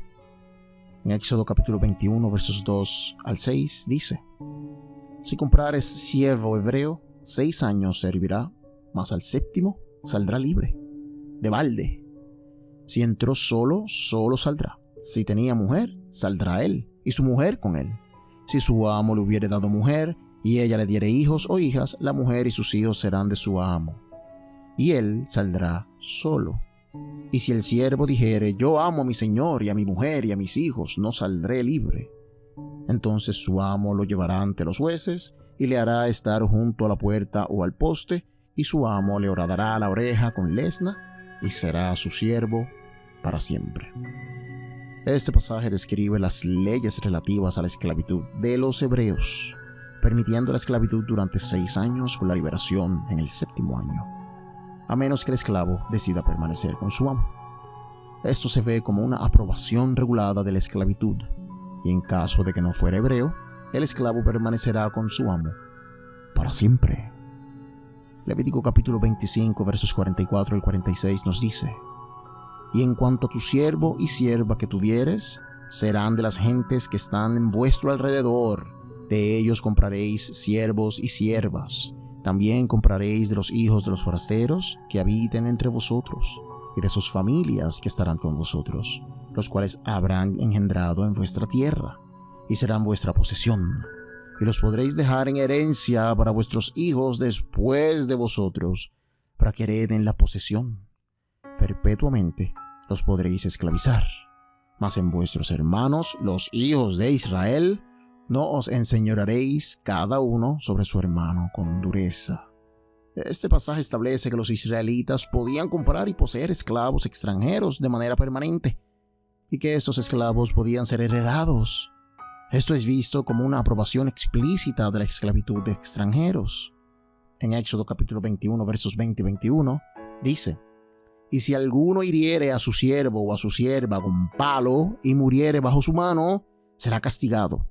En Éxodo capítulo 21, versos 2 al 6, dice: Si comprares siervo hebreo, 6 años servirá, mas al 7º saldrá libre, de balde. Si entró solo, solo saldrá. Si tenía mujer, saldrá él, y su mujer con él. Si su amo le hubiere dado mujer, y ella le diere hijos o hijas, la mujer y sus hijos serán de su amo, y él saldrá solo. Y si el siervo dijere: yo amo a mi señor y a mi mujer y a mis hijos, no saldré libre, entonces su amo lo llevará ante los jueces y le hará estar junto a la puerta o al poste, y su amo le horadará la oreja con lesna y será su siervo para siempre. Este pasaje describe las leyes relativas a la esclavitud de los hebreos, permitiendo la esclavitud durante 6 años con la liberación en el 7º año, a menos que el esclavo decida permanecer con su amo. Esto se ve como una aprobación regulada de la esclavitud, y en caso de que no fuera hebreo, el esclavo permanecerá con su amo para siempre. Levítico capítulo 25, versos 44 al 46 nos dice: Y en cuanto a tu siervo y sierva que tuvieres, serán de las gentes que están en vuestro alrededor. De ellos compraréis siervos y siervas. También compraréis de los hijos de los forasteros que habiten entre vosotros, y de sus familias que estarán con vosotros, los cuales habrán engendrado en vuestra tierra, y serán vuestra posesión. Y los podréis dejar en herencia para vuestros hijos después de vosotros, para que hereden la posesión. Perpetuamente los podréis esclavizar. Mas en vuestros hermanos, los hijos de Israel, no os enseñorearéis cada uno sobre su hermano con dureza. Este pasaje establece que los israelitas podían comprar y poseer esclavos extranjeros de manera permanente, y que estos esclavos podían ser heredados. Esto es visto como una aprobación explícita de la esclavitud de extranjeros. En Éxodo capítulo 21, versos 20 y 21, dice: Y si alguno hiriere a su siervo o a su sierva con palo y muriere bajo su mano, será castigado.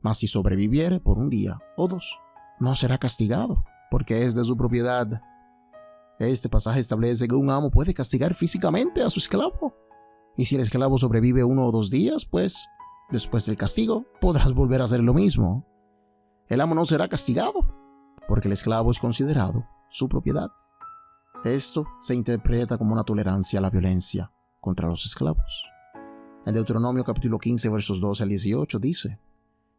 Mas si sobreviviere por 1 día o 2, no será castigado, porque es de su propiedad. Este pasaje establece que un amo puede castigar físicamente a su esclavo. Y si el esclavo sobrevive 1 o 2 días, pues, después del castigo, podrás volver a hacer lo mismo. El amo no será castigado, porque el esclavo es considerado su propiedad. Esto se interpreta como una tolerancia a la violencia contra los esclavos. En Deuteronomio capítulo 15, versos 12 al 18 dice: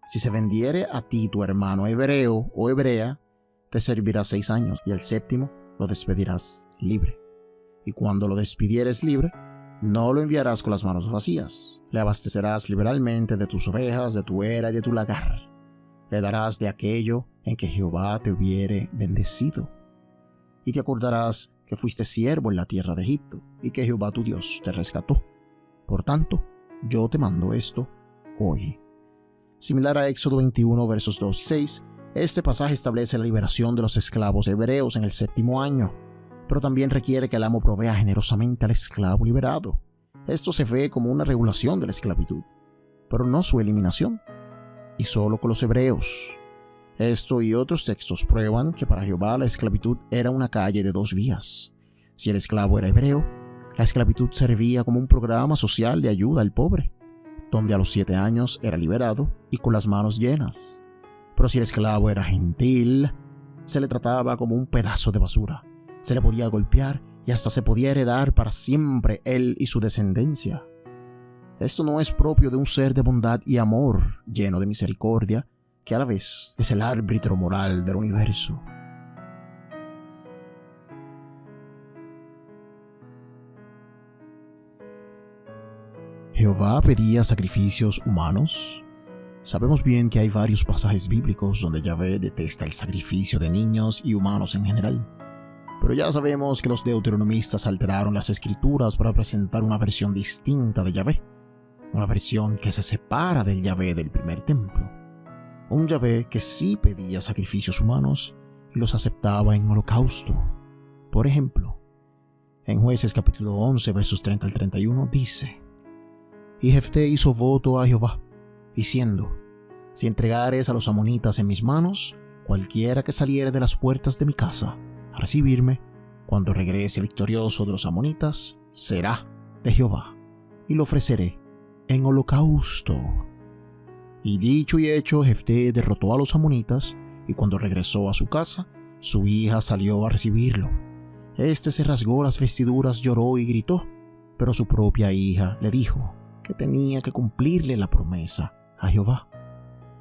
Si se vendiere a ti tu hermano hebreo o hebrea, te servirá 6 años, y al 7º lo despedirás libre. Y cuando lo despidieres libre, no lo enviarás con las manos vacías. Le abastecerás liberalmente de tus ovejas, de tu era y de tu lagar. Le darás de aquello en que Jehová te hubiere bendecido. Y te acordarás que fuiste siervo en la tierra de Egipto, y que Jehová tu Dios te rescató. Por tanto, yo te mando esto hoy. Similar a Éxodo 21, versos 2 y 6, este pasaje establece la liberación de los esclavos hebreos en el 7º año, pero también requiere que el amo provea generosamente al esclavo liberado. Esto se ve como una regulación de la esclavitud, pero no su eliminación, y solo con los hebreos. Esto y otros textos prueban que para Jehová la esclavitud era una calle de 2 vías. Si el esclavo era hebreo, la esclavitud servía como un programa social de ayuda al pobre, donde a los 7 años era liberado y con las manos llenas. Pero si el esclavo era gentil, se le trataba como un pedazo de basura. Se le podía golpear y hasta se podía heredar para siempre él y su descendencia. Esto no es propio de un ser de bondad y amor, lleno de misericordia, que a la vez es el árbitro moral del universo. ¿Jehová pedía sacrificios humanos? Sabemos bien que hay varios pasajes bíblicos donde Yahvé detesta el sacrificio de niños y humanos en general. Pero ya sabemos que los deuteronomistas alteraron las escrituras para presentar una versión distinta de Yahvé, una versión que se separa del Yahvé del primer templo. Un Yahvé que sí pedía sacrificios humanos y los aceptaba en holocausto. Por ejemplo, en Jueces capítulo 11, versos 30 al 31 dice: Y Jefté hizo voto a Jehová, diciendo: Si entregares a los amonitas en mis manos, cualquiera que saliere de las puertas de mi casa a recibirme, cuando regrese victorioso de los amonitas, será de Jehová, y lo ofreceré en holocausto. Y dicho y hecho, Jefté derrotó a los amonitas, y cuando regresó a su casa, su hija salió a recibirlo. Este se rasgó las vestiduras, lloró y gritó, pero su propia hija le dijo que tenía que cumplirle la promesa a Jehová.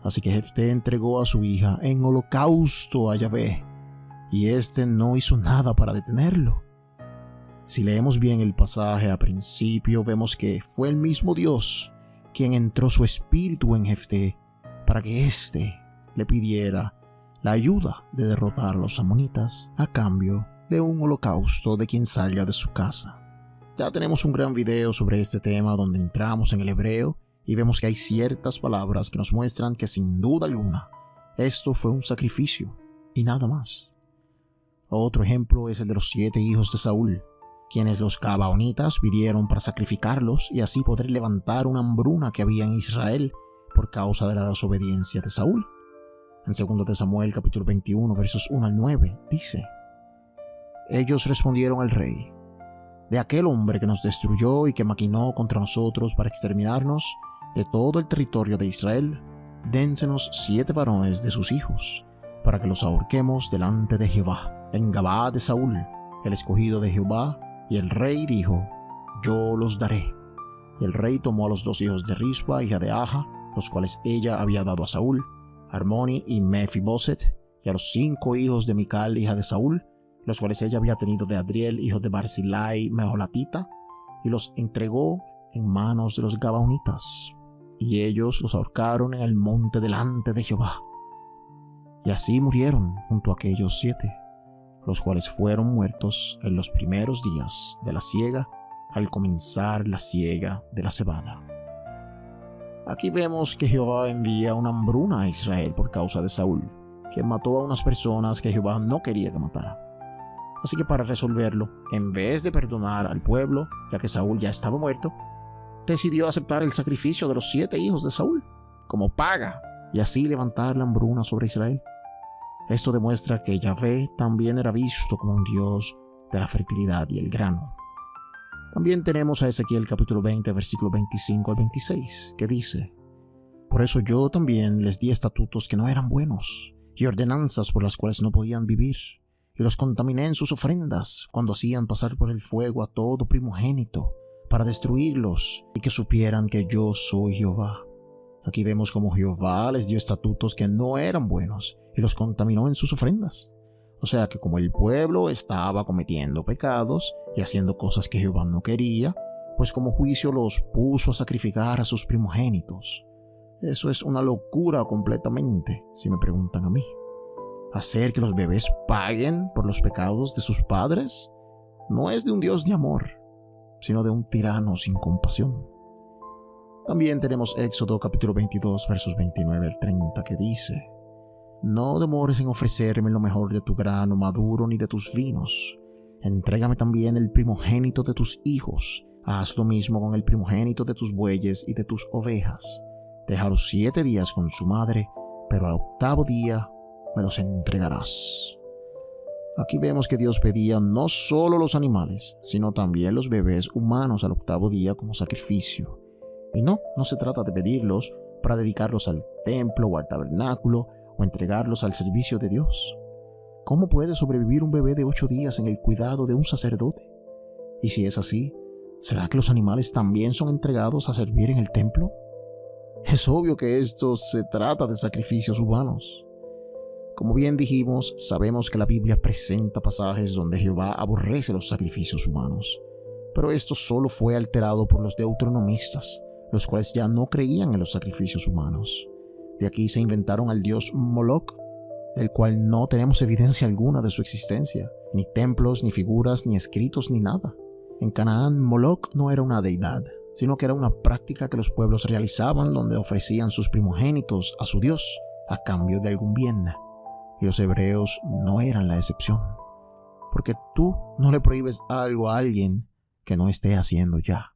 Así que Jefté entregó a su hija en holocausto a Yahvé, y éste no hizo nada para detenerlo. Si leemos bien el pasaje a principio, vemos que fue el mismo Dios quien entró su espíritu en Jefté para que éste le pidiera la ayuda de derrotar a los amonitas a cambio de un holocausto de quien salga de su casa. Ya tenemos un gran video sobre este tema donde entramos en el hebreo y vemos que hay ciertas palabras que nos muestran que sin duda alguna esto fue un sacrificio y nada más. Otro ejemplo es el de los 7 hijos de Saúl, quienes los gabaonitas pidieron para sacrificarlos y así poder levantar una hambruna que había en Israel por causa de la desobediencia de Saúl. En 2 de Samuel capítulo 21 versos 1 al 9 dice: Ellos respondieron al rey: De aquel hombre que nos destruyó y que maquinó contra nosotros para exterminarnos de todo el territorio de Israel, dénsenos 7 varones de sus hijos, para que los ahorquemos delante de Jehová, en Gabaa de Saúl, el escogido de Jehová. Y el rey dijo: Yo los daré. Y el rey tomó a los 2 hijos de Rispa, hija de Aja, los cuales ella había dado a Saúl, Armoni y Mefiboset, y a los 5 hijos de Mical, hija de Saúl, los cuales ella había tenido de Adriel, hijo de Barzillai, meholatita, y los entregó en manos de los gabaonitas. Y ellos los ahorcaron en el monte delante de Jehová. Y así murieron junto a aquellos 7, los cuales fueron muertos en los primeros días de la siega, al comenzar la siega de la cebada. Aquí vemos que Jehová envía una hambruna a Israel por causa de Saúl, que mató a unas personas que Jehová no quería que matara. Así que para resolverlo, en vez de perdonar al pueblo, ya que Saúl ya estaba muerto, decidió aceptar el sacrificio de los 7 hijos de Saúl como paga y así levantar la hambruna sobre Israel. Esto demuestra que Yahvé también era visto como un Dios de la fertilidad y el grano. También tenemos a Ezequiel capítulo 20, versículo 25 al 26, que dice: Por eso yo también les di estatutos que no eran buenos, y ordenanzas por las cuales no podían vivir, y los contaminé en sus ofrendas, cuando hacían pasar por el fuego a todo primogénito, para destruirlos, y que supieran que yo soy Jehová. Aquí vemos cómo Jehová les dio estatutos que no eran buenos y los contaminó en sus ofrendas. O sea que como el pueblo estaba cometiendo pecados y haciendo cosas que Jehová no quería, pues como juicio los puso a sacrificar a sus primogénitos. Eso es una locura completamente, si me preguntan a mí. Hacer que los bebés paguen por los pecados de sus padres no es de un Dios de amor, sino de un tirano sin compasión. También tenemos Éxodo capítulo 22 versos 29 al 30 que dice: No demores en ofrecerme lo mejor de tu grano maduro ni de tus vinos. Entrégame también el primogénito de tus hijos. Haz lo mismo con el primogénito de tus bueyes y de tus ovejas. Déjalos 7 días con su madre, pero al 8º día me los entregarás. Aquí vemos que Dios pedía no solo los animales, sino también los bebés humanos al 8º día como sacrificio. Y no se trata de pedirlos para dedicarlos al templo o al tabernáculo o entregarlos al servicio de Dios. ¿Cómo puede sobrevivir un bebé de 8 días en el cuidado de un sacerdote? Y si es así, ¿será que los animales también son entregados a servir en el templo? Es obvio que esto se trata de sacrificios humanos. Como bien dijimos, sabemos que la Biblia presenta pasajes donde Jehová aborrece los sacrificios humanos, pero esto solo fue alterado por los deuteronomistas, los cuales ya no creían en los sacrificios humanos. De aquí se inventaron al dios Moloch, del cual no tenemos evidencia alguna de su existencia, ni templos, ni figuras, ni escritos, ni nada. En Canaán, Moloch no era una deidad, sino que era una práctica que los pueblos realizaban donde ofrecían sus primogénitos a su dios a cambio de algún bien. Y los hebreos no eran la excepción, porque tú no le prohíbes algo a alguien que no esté haciendo ya.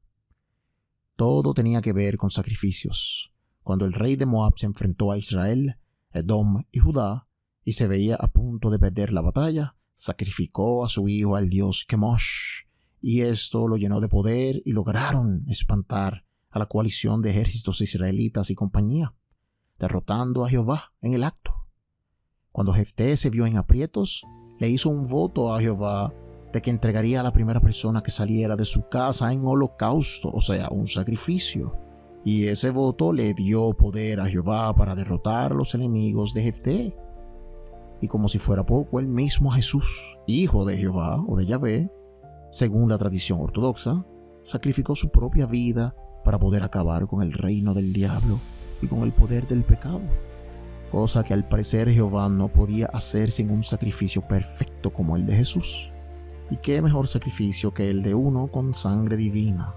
Todo tenía que ver con sacrificios. Cuando el rey de Moab se enfrentó a Israel, Edom y Judá, y se veía a punto de perder la batalla, sacrificó a su hijo al dios Kemosh, y esto lo llenó de poder y lograron espantar a la coalición de ejércitos israelitas y compañía, derrotando a Jehová en el acto. Cuando Jefté se vio en aprietos, le hizo un voto a Jehová de que entregaría a la primera persona que saliera de su casa en holocausto, o sea, un sacrificio. Y ese voto le dio poder a Jehová para derrotar a los enemigos de Jefté. Y como si fuera poco, el mismo Jesús, hijo de Jehová o de Yahvé, según la tradición ortodoxa, sacrificó su propia vida para poder acabar con el reino del diablo y con el poder del pecado. Cosa que al parecer Jehová no podía hacer sin un sacrificio perfecto como el de Jesús. ¿Y qué mejor sacrificio que el de uno con sangre divina?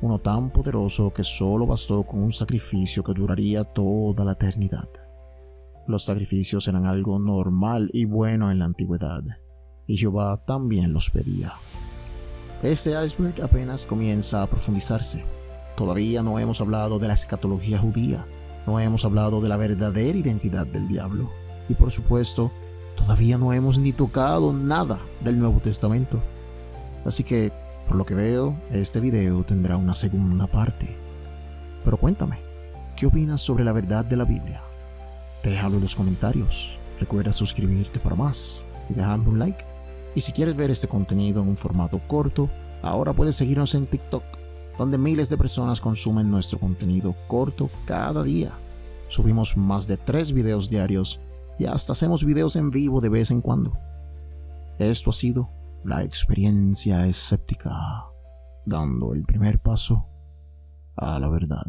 Uno tan poderoso que solo bastó con un sacrificio que duraría toda la eternidad. Los sacrificios eran algo normal y bueno en la antigüedad, y Jehová también los pedía. Este iceberg apenas comienza a profundizarse. Todavía no hemos hablado de la escatología judía, no hemos hablado de la verdadera identidad del diablo, y por supuesto, todavía no hemos ni tocado nada del Nuevo Testamento. Así que, por lo que veo, este video tendrá una segunda parte. Pero cuéntame, ¿qué opinas sobre la verdad de la Biblia? Déjalo en los comentarios. Recuerda suscribirte para más y dejarme un like. Y si quieres ver este contenido en un formato corto, ahora puedes seguirnos en TikTok, donde miles de personas consumen nuestro contenido corto cada día. Subimos más de 3 videos diarios y hasta hacemos videos en vivo de vez en cuando. Esto ha sido la experiencia escéptica, dando el primer paso a la verdad.